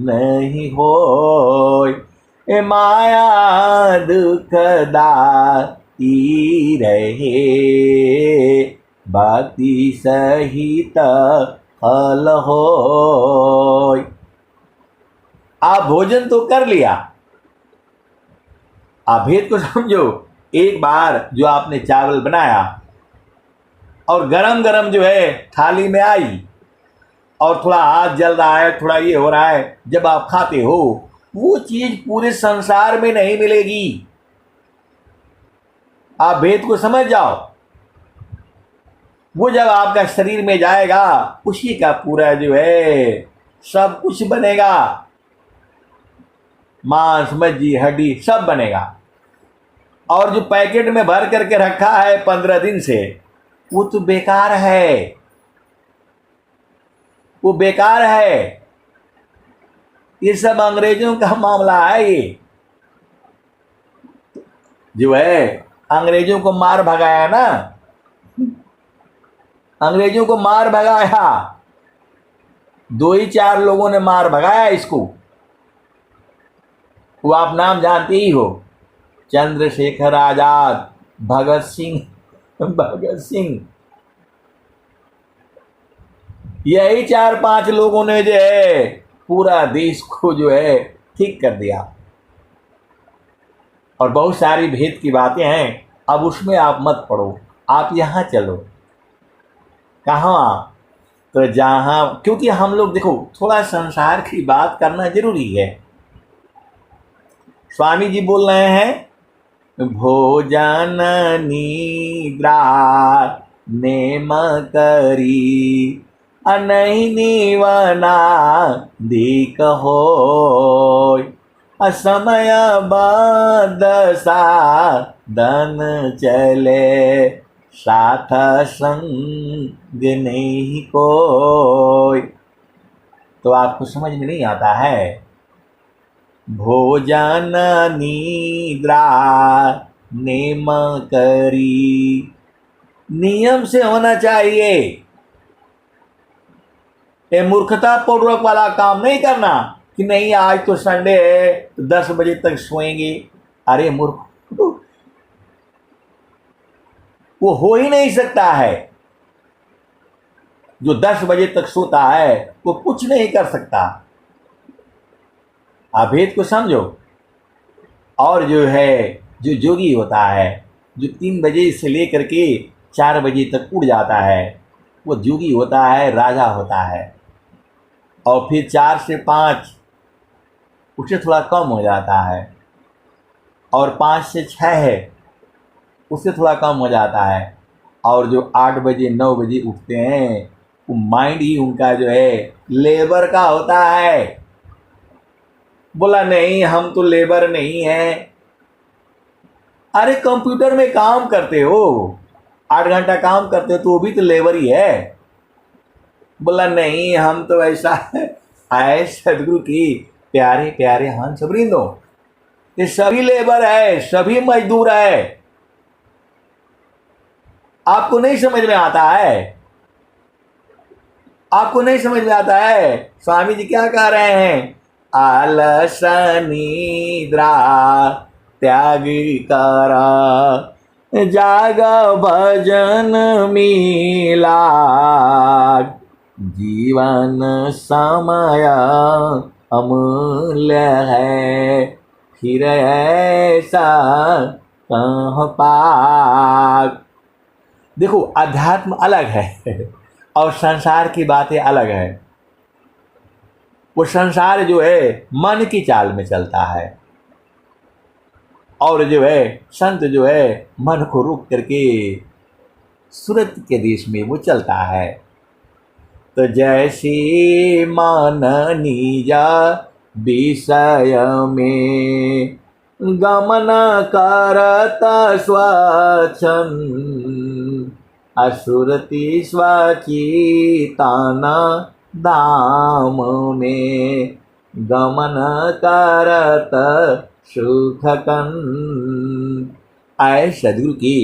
नहीं होय, ए माया दुखदाई रहे भक्ति सहित फल होय। आप भोजन तो कर लिया, आप भेद को समझो। एक बार जो आपने चावल बनाया और गरम गरम जो है थाली में आई और थोड़ा हाथ जल रहा है, थोड़ा ये हो रहा है, जब आप खाते हो वो चीज पूरे संसार में नहीं मिलेगी। आप भेद को समझ जाओ। वो जब आपका शरीर में जाएगा उसी का पूरा जो है सब कुछ बनेगा, मांस मज्जी हड्डी सब बनेगा। और जो पैकेट में भर करके रखा है 15 दिन से वो तो बेकार है, वो बेकार है। ये सब अंग्रेजों का मामला है। ये जो है अंग्रेजों को मार भगाया ना, अंग्रेजों को मार भगाया, 2 ही 4 लोगों ने मार भगाया इसको। वो आप नाम जानते ही हो, चंद्रशेखर आजाद, भगत सिंह, यही 4-5 लोगों ने जो है पूरा देश को जो है ठीक कर दिया। और बहुत सारी भेद की बातें हैं, अब उसमें आप मत पढ़ो, आप यहाँ चलो। कहाँ? तो जहाँ, क्योंकि हम लोग देखो थोड़ा संसार की बात करना जरूरी है। स्वामी जी बोल रहे हैं, भोजन निद्रा नेम करी अनहि निवना दिक होय, असमय बद साधन चले साथ संग नहीं कोय। तो आपको समझ में नहीं आता है, भोजन निद्रा नेम करी, नियम से होना चाहिए। ये मूर्खता पूर्वक वाला काम नहीं करना कि नहीं आज तो संडे है तो 10 बजे तक सोएंगे। अरे मूर्ख, वो हो ही नहीं सकता है। जो 10 बजे तक सोता है वो कुछ नहीं कर सकता। आप भेद को समझो। और जो है जो जोगी होता है, जो 3 बजे से लेकर के 4 बजे तक उड़ जाता है, वो जोगी होता है, राजा होता है। और फिर 4 से 5 उससे थोड़ा कम हो जाता है, और 5 से 6 है उससे थोड़ा कम हो जाता है, और जो 8 बजे 9 बजे उठते हैं वो माइंड ही उनका जो है लेबर का होता है। बोला नहीं हम तो लेबर नहीं हैं। अरे कंप्यूटर में काम करते हो, 8 घंटा काम करते हो तो वो भी तो लेबर ही है। बोला नहीं हम तो ऐसा आए सदगुरु की प्यारे प्यारे हंस वृंदो, ये सभी लेबर है, सभी मजदूर है। आपको नहीं समझ में आता है, आपको नहीं समझ में आता है। स्वामी जी क्या कह रहे हैं? आलस निद्रा त्याग करा, जाग भजन मिला, जीवन समय अमूल्य है, फिर ऐसा कहाँ पाक। देखो अध्यात्म अलग है और संसार की बातें अलग है। वो संसार जो है मन की चाल में चलता है, और जो है संत जो है मन को रुक करके सूरत के देश में वो चलता है। तो जैसे मन निजा विषय में गमन करत स्वच्छन, असुरति स्वचितान धाम में गमन करत सुखकन। आए सदगुरु की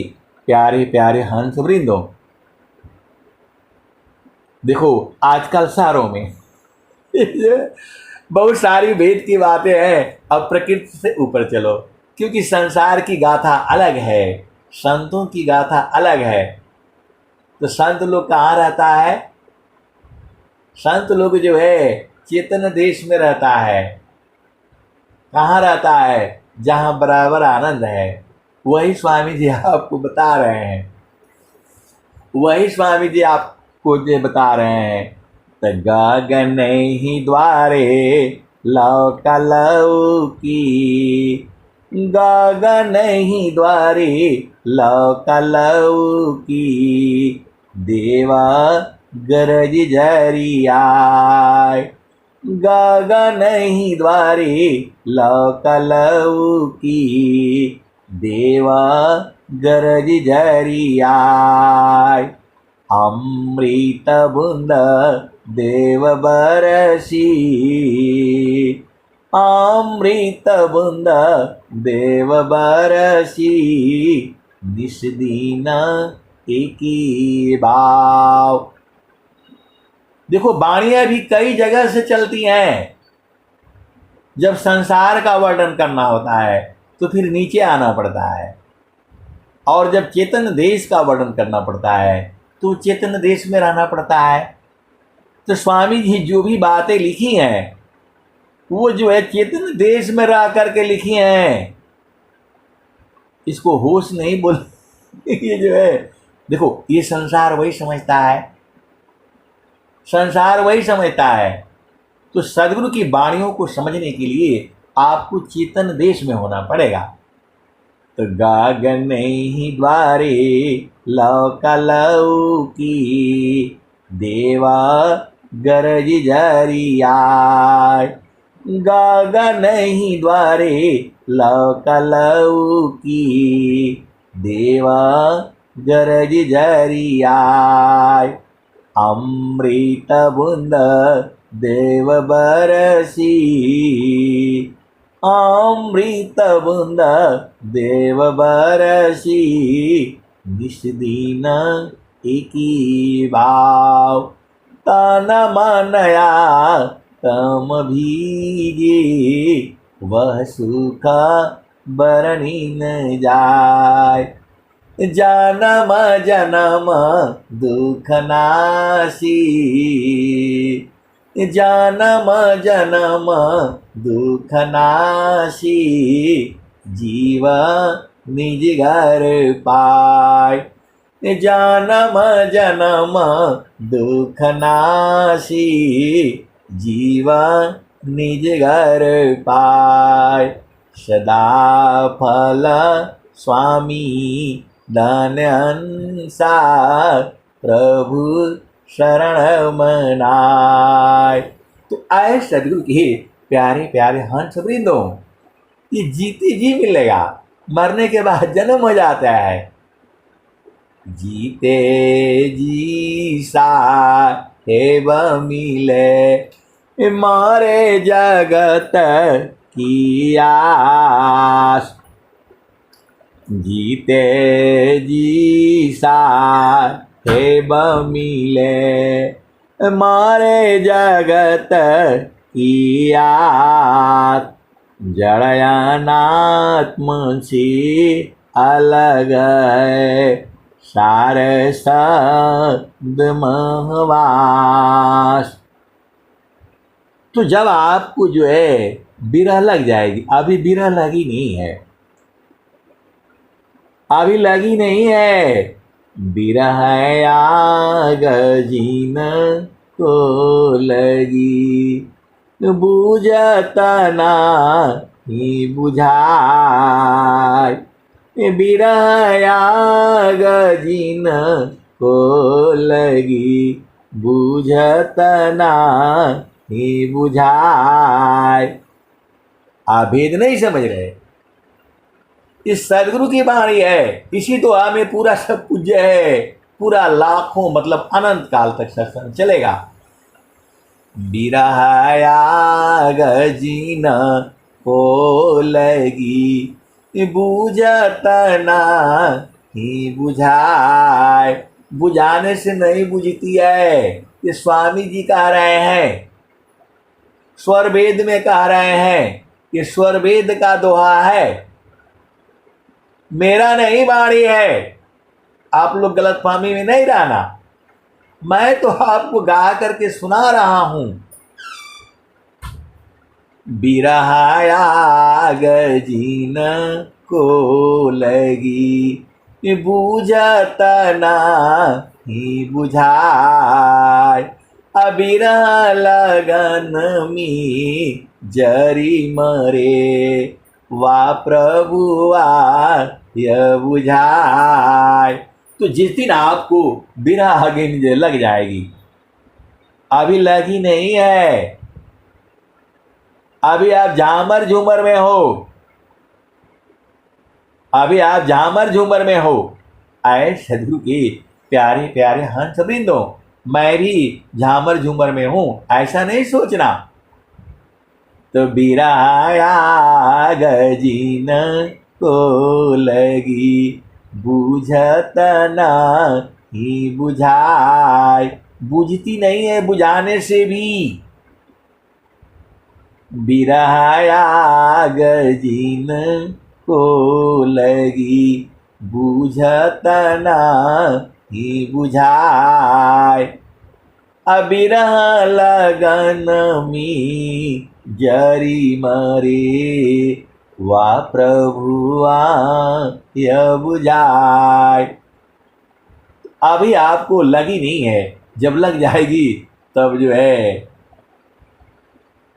प्यारे प्यारे हंस वृंदो। देखो आजकल शहरों में बहुत सारी भेद की बातें हैं। अब प्रकृति से ऊपर चलो, क्योंकि संसार की गाथा अलग है, संतों की गाथा अलग है। तो संत लोग कहाँ रहता है? संत लोग जो है चेतन देश में रहता है। कहाँ रहता है? जहाँ बराबर आनंद है। वही स्वामी जी आपको बता रहे हैं, वही स्वामी जी आपको जो बता रहे हैं। तो गगन ही द्वारे लौक लौकी, गगन ही द्वारे लौक लौकी, देवा गरज झरियाय। गगन ही द्वारे लौक लौकी, देवा गरज झरियाय। अमृत बूंद देव बरसी, अमृत बूंद देव बरसी, निस दिन एकी भाव। देखो वाणियां भी कई जगह से चलती हैं। जब संसार का वर्णन करना होता है तो फिर नीचे आना पड़ता है, और जब चेतन देश का वर्णन करना पड़ता है तो चेतन देश में रहना पड़ता है। तो स्वामी जी जो भी बातें लिखी हैं वो जो है चेतन देश में रह करके लिखी हैं। इसको होश नहीं बोल ये जो है देखो, ये संसार वही समझता है, संसार वही समझता है। तो सदगुरु की वाणियों को समझने के लिए आपको चेतन देश में होना पड़ेगा। तो गगन ही द्वारे लौक लौकी, देवा गरज झरियाय। गगन ही द्वारे लौक लौकी, देवा गरज झरियाय। अमृत बूंद देव बरसी, अमृत बूंद देव बरसी, निस दिन एकी भाव। तन मनया तम भीगे, वह सुख बरनी न जाय। जन्म जन्म दुख नासी, जन्म जन्म दुख नासी, जीव निज घर पाय। जन्म जन्म दुख नासी, जीव निज घर पाय। सदा फल स्वामी धन हंसा प्रभु शरण मनाय। तो आए सदगुरु के प्यारे प्यारे हंस वृंदों, ये जीते जी मिलेगा, मरने के बाद जन्म हो जाता है। जीते जी साहेब मिले मारे जगत की आस। जीते जी साहेब मिले मारे जगत की आस। जड़यानात्म से अलग है सार शब्द महवास। तो जब आपको जो है बिरह लग जाएगी, अभी बिरह लगी नहीं है, अभी लगी नहीं है। बिरह आग जीन को लगी बुझत नहीं बुझाय। बिरह आग जीन को लगी बुझत नहीं बुझाय। आप भेद नहीं समझ रहे, इस सदगुरु की वाणी है, इसी तो हमें पूरा सब पूज्य है, पूरा लाखों मतलब अनंत काल तक सत्संग चलेगा। बिरह आग जीन को लगी बुझत नहीं बुझाय। बुझाने से नहीं बुझती है, ये स्वामी जी कह रहे हैं, स्वर वेद में कह रहे हैं, ये स्वर वेद का दोहा है, मेरा नहीं वाणी है। आप लोग गलतफहमी में नहीं रहना, मैं तो आपको गा करके सुना रहा हूं। बिरह आग जीन को लगी बुझत नहीं बुझाय। अबिरह लगन में जरी मरे वा प्रभुआ यह बुझाय। तो जिस दिन आपको बिरह अग्नि लग जाएगी, अभी लगी नहीं है, अभी आप झामर झूमर में हो, अभी आप झामर झूमर में हो। आए सदगुरु के प्यारे प्यारे हंस वृंदों, मैं भी झामर झूमर में हूं, ऐसा नहीं सोचना। तो बिरह आग जीन को लगी बुझत नहीं बुझाय। बुझती नहीं है बुझाने से भी। बिरह आग जीन को लगी बुझत नहीं बुझाय। अबिरह लगन में जरी मरे वा प्रभुआ यह बुझाय। अभी आपको लगी नहीं है, जब लग जाएगी तब जो है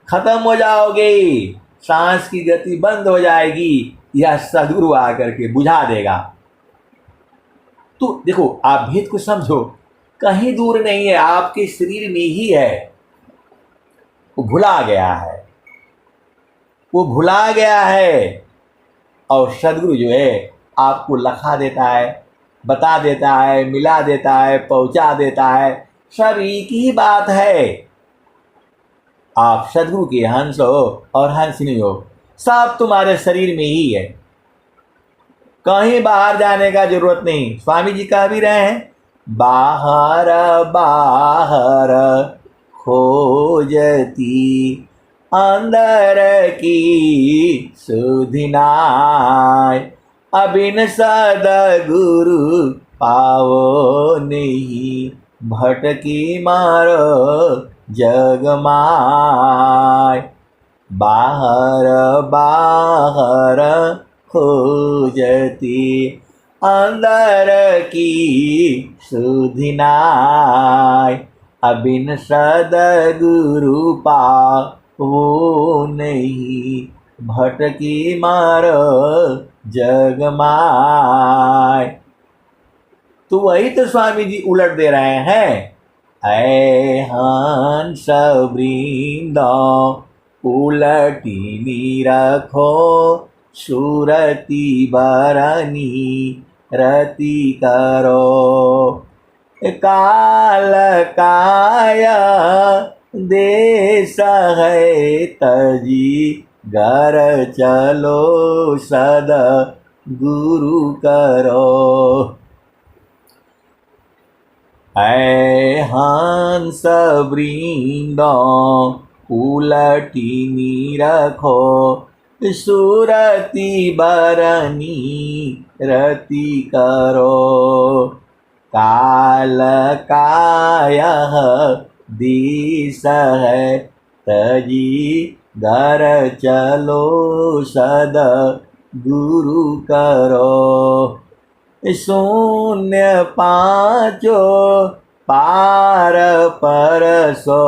खत्म हो जाओगे, सांस की गति बंद हो जाएगी, यह सदगुरु आकर के बुझा देगा। तो देखो, आप भेद को समझो, कहीं दूर नहीं है, आपके शरीर में ही है। वो भुला गया है, वो भुला गया है, और सदगुरु जो है आपको लखा देता है, बता देता है, मिला देता है, पहुंचा देता है। सब एक ही बात है। आप सदगुरु के हंस हो और हंसनी हो, सब तुम्हारे शरीर में ही है, कहीं बाहर जाने का जरूरत नहीं। स्वामी जी कह भी रहे हैं, बाहर बाहर खोजती अंदर की सुधिनाय। अबिन सदगुरु पावो नहीं भटकी मारो जगमाय। बाहर बाहर खोजती अंदर की सुधिनाय। अबिन सदगुरु वो नहीं भटकी मार जग माय। तो वही तो स्वामी जी उलट दे रहे हैं। ऐ हंस वृंद उलटी रखो सुरति बरनी रति करो। काल काया देश है तजी घर चलो सद गुरु करो। ऐ हंस वृंद उलटी रखो सुरति बरनी रति करो। काल कायः दिश है तजी घर चलो सद गुरु करो। शून्य पाँचो पार परसो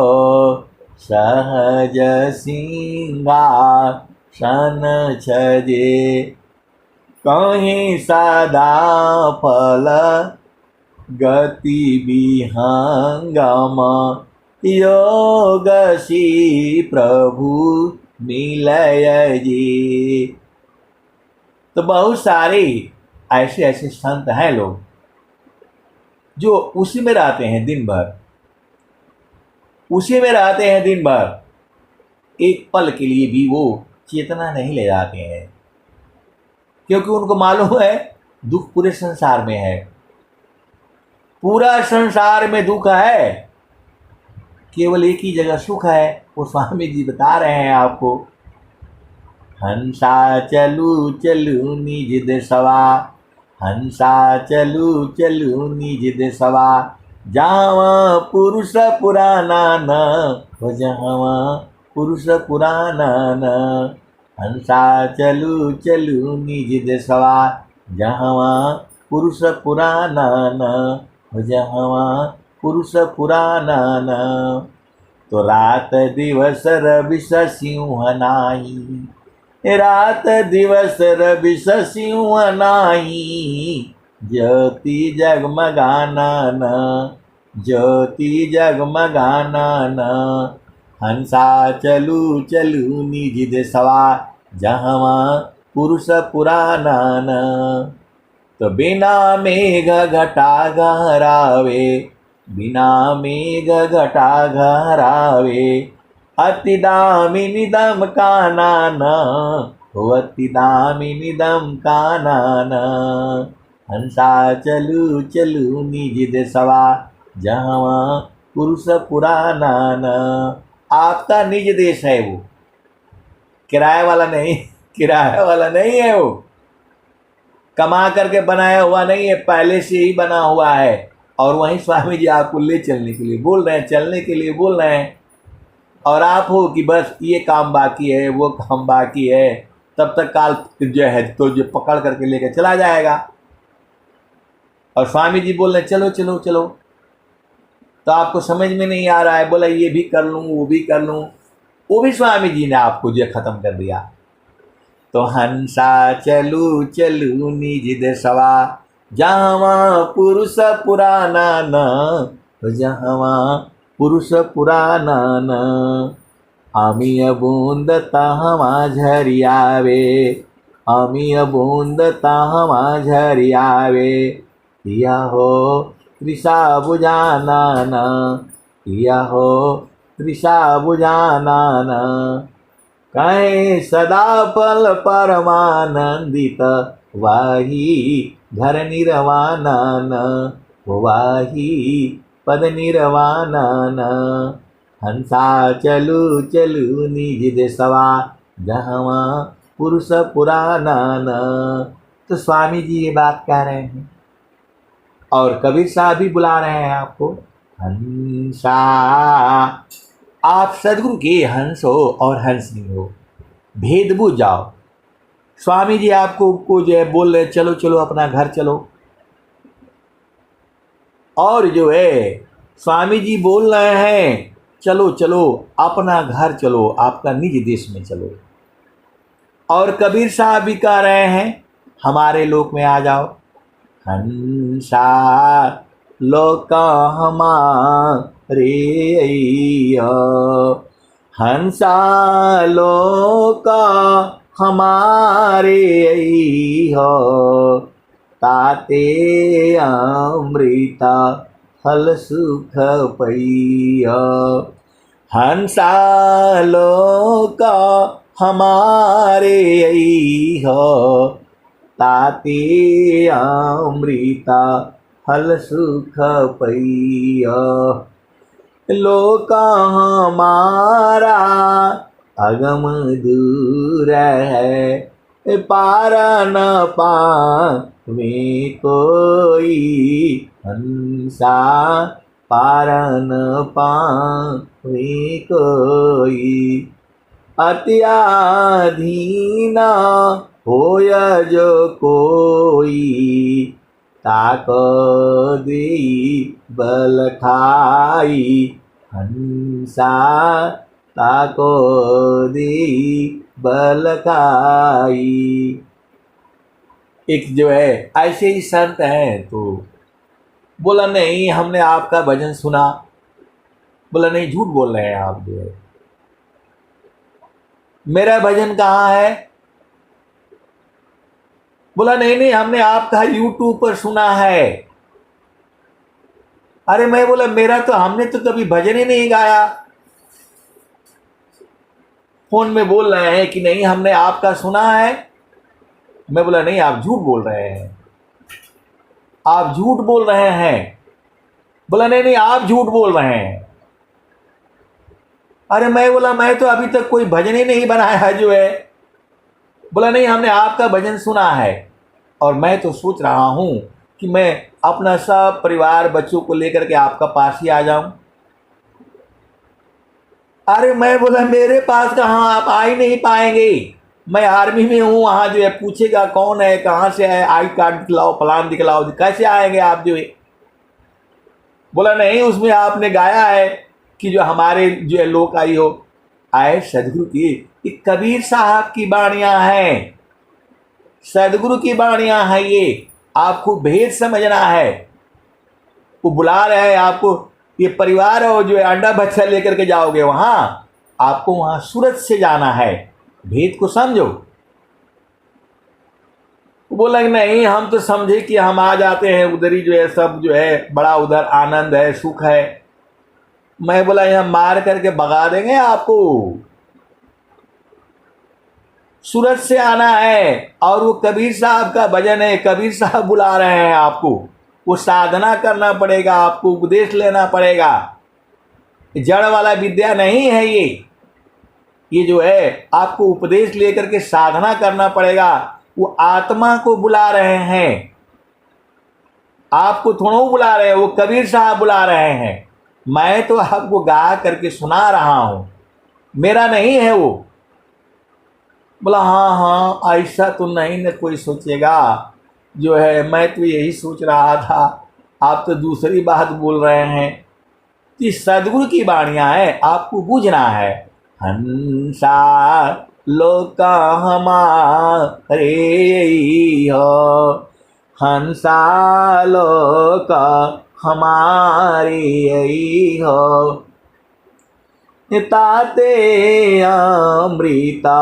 सहज सिंहासन छजे। कहीं सदा फल गति विहंगम योग सी प्रभु मिलय जी। तो बहुत सारे ऐसे ऐसे संत हैं लोग जो उसी में रहते हैं दिन भर, उसी में रहते हैं दिन भर, एक पल के लिए भी वो चेतना नहीं ले जाते हैं, क्योंकि उनको मालूम है दुख पूरे संसार में है, पूरा संसार में दुख है, केवल एक ही जगह सुख है। वो स्वामी जी बता रहे हैं आपको। हंसा चलू चलू निज देशवा, हंसा चलू चलू निज देशवा, जावा पुरुष पुराना न हो जावा पुरुष पुराना न। हंसा चलू चलू निज देशवा, जहवा पुरुष पुराना न हो जावा पुरुष पुराना न। तो रात दिवस रवि सिंह नाही, रात दिवस रवि सिंह नाही, ज्योति जगमगाना न ज्योति जगमगाना न। हंसा चलू चलू निज देशवा, जहवा पुरुष पुराना न। तो बिना मेघ घटा गहरावे, बिना मेघ घटा गहरावे, अति दामिनी दम काना न हो अति दामिनी दम काना न। हंसा चलू चलू निज देशवा, जहवा पुरुष पुराना न। आपका निज देश है वो, किराए वाला नहीं, किराए वाला नहीं है वो, कमा करके बनाया हुआ नहीं है, पहले से ही बना हुआ है। और वहीं स्वामी जी आपको ले चलने के लिए बोल रहे हैं, चलने के लिए बोल रहे हैं। और आप हो कि बस ये काम बाकी है, वो काम बाकी है, तब तक काल जो है तो जो पकड़ करके लेकर चला जाएगा। और स्वामी जी बोल रहे चलो चलो चलो, तो आपको समझ में नहीं आ रहा है, बोला ये भी कर लूँ वो भी कर लूँ, वो भी स्वामी जी ने आपको जो ख़त्म कर दिया। तो हंसा चलू चलू निज देशवा, जहवा पुरुष पुराना न जहवा पुरुष पुराना न। अमीय बूंद तहवा झरियावे, अमीय बूंद तहवा झरियावे, किया हो तृषा बुझाना न किया हो तृषा बुझाना न। कहीं सदा फल परमानंदित, वाही घर निर्वाणा न वाही पद निर्वाणा न। हंसा चलू चलू निज देशवा, जहवा पुरुष पुराना न। तो स्वामी जी ये बात कह रहे हैं, और कबीर साहब भी बुला रहे हैं आपको। हंसा, आप सदगुरु के हंस हो और हंसनी हो, भेद बुझ जाओ। स्वामी जी आपको जो है बोल रहे चलो चलो अपना घर चलो, और जो है स्वामी जी बोल रहे हैं चलो चलो अपना घर चलो, आपका निज देश में चलो। और कबीर साहब भी कह रहे हैं हमारे लोक में आ जाओ। हंसा लोक हमारे अइया, हंसा लोक हमारे अइया, ताते अमृता फल सुख पैया। हंसा लोक हमारे अइया, ताते अमृता फल सुख पैया। लोक हमारा अगम दूर है, पार न पावे कोई। हंसा पार न पावे कोई, अत्याधीन होय जो कोई। ताक देई बल खाई, हंसा ताको देई बल खाई। एक जो है ऐसे ही संत हैं, तो बोला नहीं हमने आपका भजन सुना। बोला नहीं झूठ बोल रहे हैं आप जो है, मेरा भजन कहाँ है। बोला नहीं नहीं हमने आपका यूट्यूब पर सुना है। अरे मैं बोला मेरा तो हमने तो कभी भजन ही नहीं गाया। फोन में बोल रहे हैं कि नहीं हमने आपका सुना है। मैं बोला नहीं आप झूठ बोल रहे हैं, आप झूठ बोल रहे हैं। बोला नहीं नहीं आप झूठ बोल रहे हैं। अरे मैं बोला मैं तो अभी तक कोई भजन ही नहीं बनाया जो है। बोला नहीं हमने आपका भजन सुना है, और मैं तो सोच रहा हूं कि मैं अपना सब परिवार बच्चों को लेकर के आपका पास ही आ जाऊं। अरे मैं बोला मेरे पास कहाँ, आप आ ही नहीं पाएंगे। मैं आर्मी में हूँ, वहाँ जो है पूछेगा कौन है कहाँ से है, आई कार्ड दिखलाओ फलान दिखलाओ, कैसे आएंगे आप जो है। बोला नहीं उसमें आपने गाया है कि जो हमारे जो है लोक आई हो। आए सदगुरु की कबीर साहब की बाणियां हैं, सदगुरु की बाणियां हैं ये, आपको भेद समझना है। वो बुला रहे हैं आपको, ये परिवार हो जो है अंडा बच्चा लेकर के जाओगे वहां, आपको वहां सूरत से जाना है, भेद को समझो। बोला नहीं हम तो समझे कि हम आ जाते हैं उधर ही जो है सब जो है बड़ा उधर आनंद है सुख है। मैं बोला यहां मार करके भगा देंगे आपको, सूरत से आना है। और वो कबीर साहब का भजन है, कबीर साहब बुला रहे हैं आपको, वो साधना करना पड़ेगा, आपको उपदेश लेना पड़ेगा। जड़ वाला विद्या नहीं है ये जो है आपको उपदेश लेकर के साधना करना पड़ेगा। वो आत्मा को बुला रहे हैं, आपको थोड़ा बुला रहे हैं, वो कबीर साहब बुला रहे हैं। मैं तो आपको गा करके सुना रहा हूं, मेरा नहीं है वो। बोला हाँ हाँ ऐसा तो नहीं न कोई सोचेगा जो है, मैं तो यही सोच रहा था, आप तो दूसरी बात बोल रहे हैं। कि सदगुरु की बाणियां है, आपको बूझना है। हंसा लोक हमारे हो, हंसा लोक हमारे हो, ताते अमृता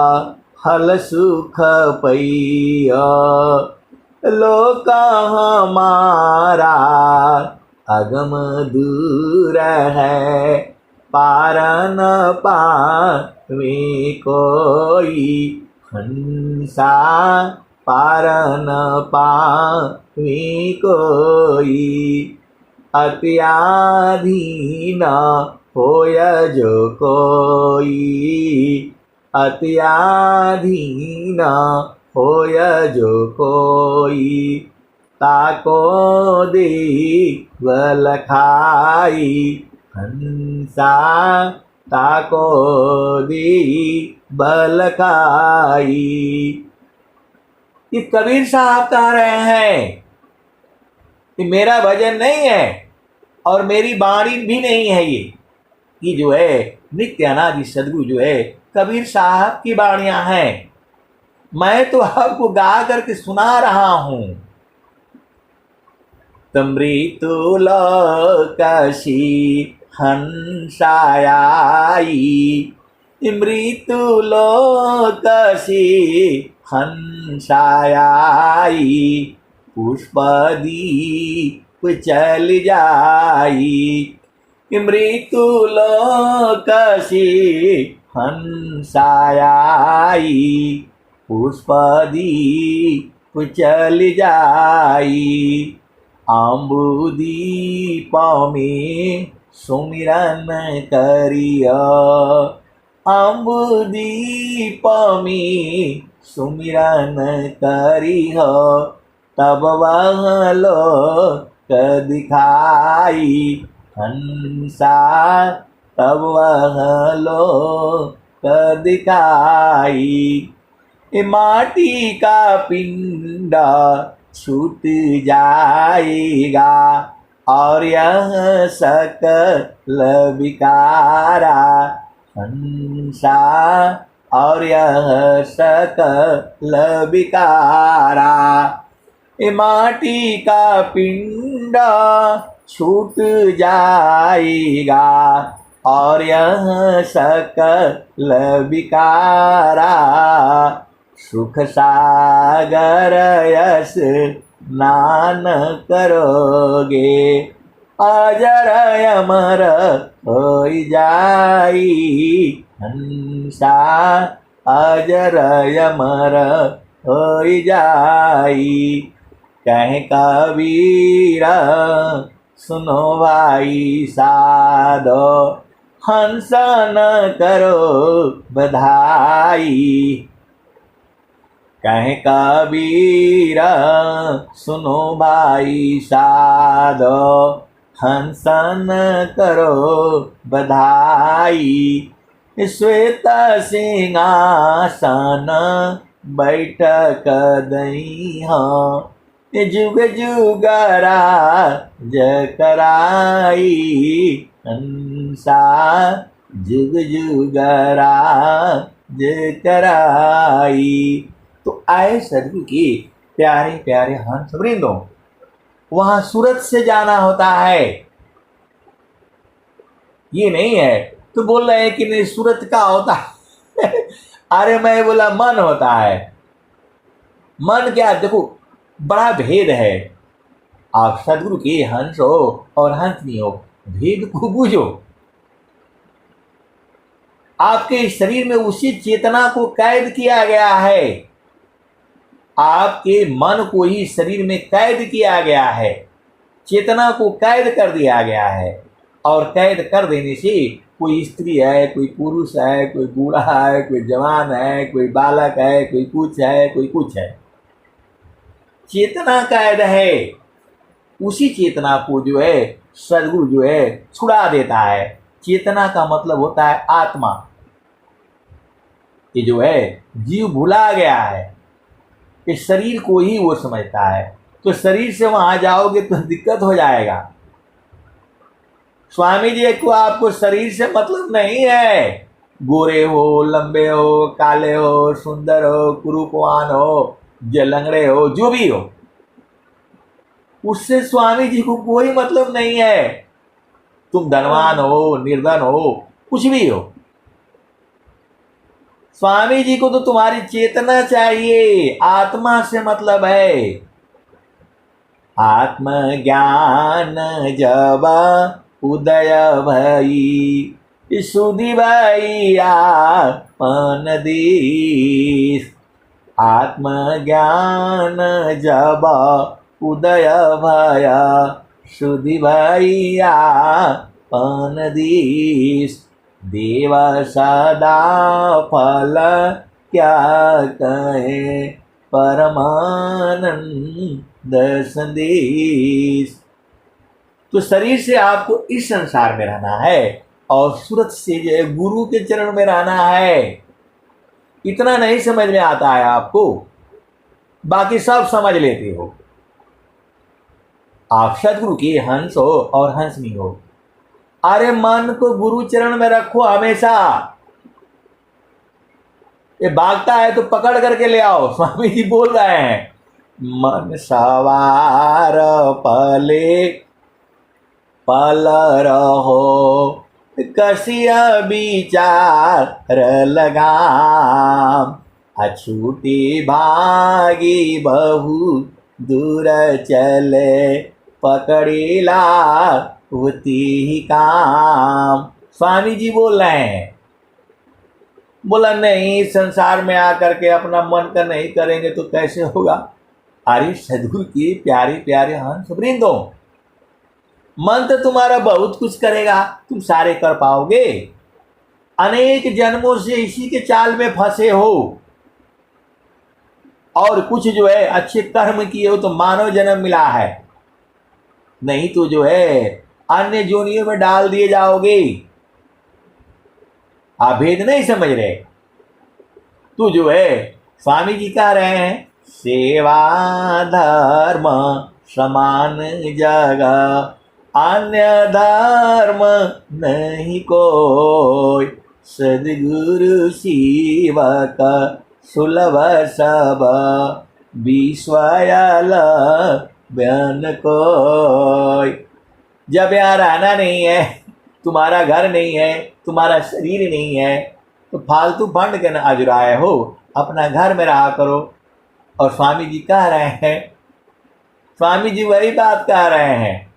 फल सुख पैया। लोक हमारा अगम दूर है, पार न पावे कोई। हंसा पार न पावे कोई, अत्याधीन होय जो कोई। अत्याधीन होय जो कोई, ताको दे बल खाई। हंसा ताको दे बल खाई। ये कबीर साहब कह रहे हैं कि मेरा भजन नहीं है और मेरी बाणी भी नहीं है ये। ये जो है नित्यानादि सदगुरु जो है कबीर साहब की वाणियां हैं। मैं तो आपको गा करके सुना रहा हूं। मृत्युलोकसी हंसायाई, मृत्युलोकसी हंसायाई, पुष्पदीप चल जाई, मृत्युलोकसी हंसायाई, पुष्पदीप चल जाई, आम्बुदीप में सुमिरन करिया, आम्बुदीप में सुमिरन करिह, तब वह लोक दिखाई हंसा, तब वह लोक दिखाई। माटी का पिंड छूट जाएगा और यह सकल विकारा हंसा, और यह सकल विकारा। माटी का पिंड छूट जाएगा और यह सकल विकारा, सुख सागर यस स्नान करोगे, अजर अमर हो जाई हंसा, अजर अमर हो जाई। कह कबीर सुनो भाई साधो, हंस न करो बधाई। कह कबीर सुनो भाई साधो, हंस न करो बधाई। श्वेत सिंहासन बैठक दईहा, जुग जुग राज कराई हंसा, जुग जुग राज कराई। तो आए सदगुरु के प्यारे प्यारे हंस वृंदों, वहां सूरत से जाना होता है, ये नहीं है। तो बोल रहे हैं कि नहीं सूरत का होता है अरे मैं बोला मन होता है। मन क्या, देखो बड़ा भेद है। आप सदगुरु के हंस हो और हंसनी हो, भेद को बूझो। आपके शरीर में उसी चेतना को कैद किया गया है, आपके मन को ही शरीर में कैद किया गया है, चेतना को कैद कर दिया गया है। और कैद कर देने से कोई स्त्री है, कोई पुरुष है, कोई बूढ़ा है, कोई जवान है, कोई बालक है, कोई कुछ है, कोई कुछ है, चेतना कैद है। उसी चेतना को जो है सदगुरु जो है छुड़ा देता है। चेतना का मतलब होता है आत्मा। ये जो है जीव भुला गया है, इस शरीर को ही वो समझता है। तो शरीर से वहां जाओगे तो दिक्कत हो जाएगा। स्वामी जी को आपको शरीर से मतलब नहीं है, गोरे हो, लंबे हो, काले हो, सुंदर हो, कुरूपवान हो, लंगड़े हो, जो भी हो, उससे स्वामी जी को कोई मतलब नहीं है। तुम धनवान हो, निर्धन हो, कुछ भी हो, स्वामी जी को तो तुम्हारी चेतना चाहिए, आत्मा से मतलब है। आत्मज्ञान जब उदय भई, सुधि भई आपन देश। आत्मज्ञान जब उदय भया, सुधि भई आपन देश। देव सदा फल क्या कहे, परमानंद संदेश। तो शरीर से आपको इस संसार में रहना है और सूरत से जो है गुरु के चरण में रहना है। इतना नहीं समझ में आता है आपको, बाकी सब समझ लेते हो। आप सदगुरु के हंस हो और हंसनी हो। अरे मन को गुरु चरण में रखो हमेशा। ये भागता है तो पकड़ करके ले आओ, स्वामी जी बोल रहे हैं। मन सवार पले पल रहो, कसिया विचार लगाम। अछूटी भागी बहु दूर चले, पकड़ीला उती ही काम। स्वामी जी बोल रहे हैं। बोला नहीं, संसार में आकर के अपना मन का नहीं करेंगे तो कैसे होगा। अरे सदगुरु के प्यारे प्यारे हंस वृंदो, मन तो तुम्हारा बहुत कुछ करेगा, तुम सारे कर पाओगे। अनेक जन्मों से इसी के चाल में फंसे हो, और कुछ जो है अच्छे कर्म किए हो तो मानव जन्म मिला है, नहीं तो जो है अन्य जोनियों में डाल दिए जाओगे। आप भेद नहीं समझ रहे। तो जो है स्वामी जी कह रहे हैं, सेवा धर्म समान जगह, अन्य धर्म नहीं कोई। सदगुरु शिवक सुलभ सब, विश्वयल बयान कोई। जब यहाँ रहना नहीं है, तुम्हारा घर नहीं है, तुम्हारा शरीर नहीं है, तो फालतू फंड के न अजुराए हो, अपना घर में रहा करो। और स्वामी जी कह रहे हैं, स्वामी जी वही बात कह रहे हैं।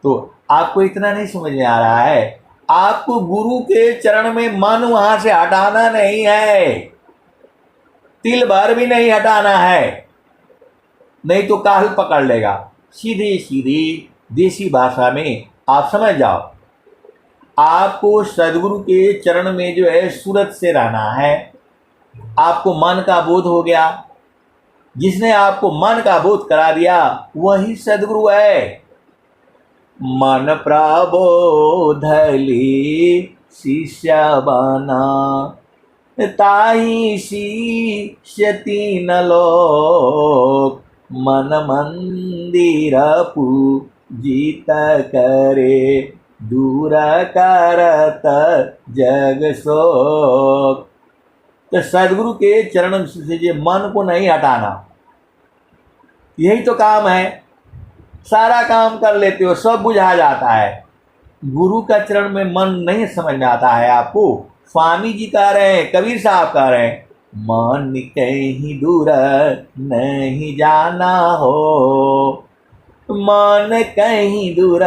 तो आपको इतना नहीं समझ में आ रहा है, आपको गुरु के चरण में मन वहां से हटाना नहीं है, तिल भर भी नहीं हटाना है, नहीं तो काल पकड़ लेगा। सीधी सीधी देसी भाषा में आप समझ जाओ, आपको सदगुरु के चरण में जो है सूरत से रहना है। आपको मन का बोध हो गया, जिसने आपको मन का बोध करा दिया वही सदगुरु है। मन प्रबोधली शिष्य बना, ताही शिष्य तीन लोक। मन मंदिर पूजित करे, दूर करत जग शोक। तो सदगुरु के चरण से मन को नहीं हटाना, यही तो काम है। सारा काम कर लेते हो, सब बुझा जाता है, गुरु का चरण में मन नहीं समझ में आता है आपको। स्वामी जी कह रहे हैं, कबीर साहब कह रहे हैं, मन कहीं दूर नहीं जाना हो, मन कहीं दूर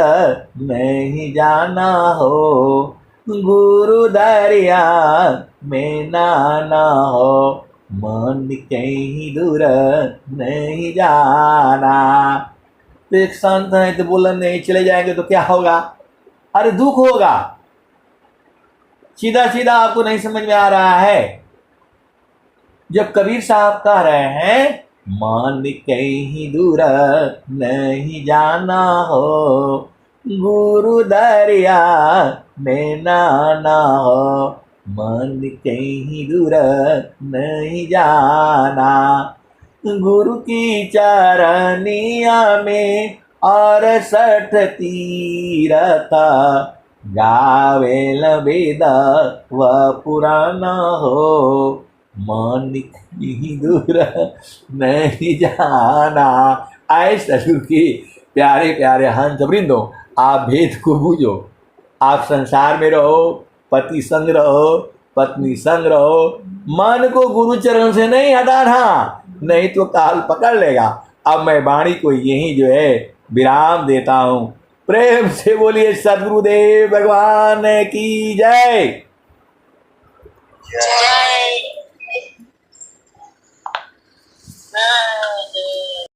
नहीं जाना हो। गुरु दरिया में नाना हो, मन कहीं दूर नहीं जाना। तो एक संत है तो बोला नहीं चले जाएंगे तो क्या होगा, अरे दुख होगा। सीधा सीधा आपको नहीं समझ में आ रहा है। जब कबीर साहब कह रहे हैं मन कहीं दूर नहीं जाना हो, गुरु दरिया में नाना हो, मन कहीं दूर नहीं जाना। गुरु की चरनिया में और 60 तीरथ, गावेल वेद व पुराण हो, मन कहीं दूर नहीं जाना। आए ससुर की प्यारे प्यारे हंस वृंदो, आप भेद को बूझो। आप संसार में रहो, पति संग रहो, पत्नी संग रहो, मन को गुरु चरण से नहीं हटाना, नहीं तो काल पकड़ लेगा। अब मैं वाणी को यहीं जो है विराम देता हूँ। प्रेम से बोलिए सद्गुरुदेव भगवान की जय।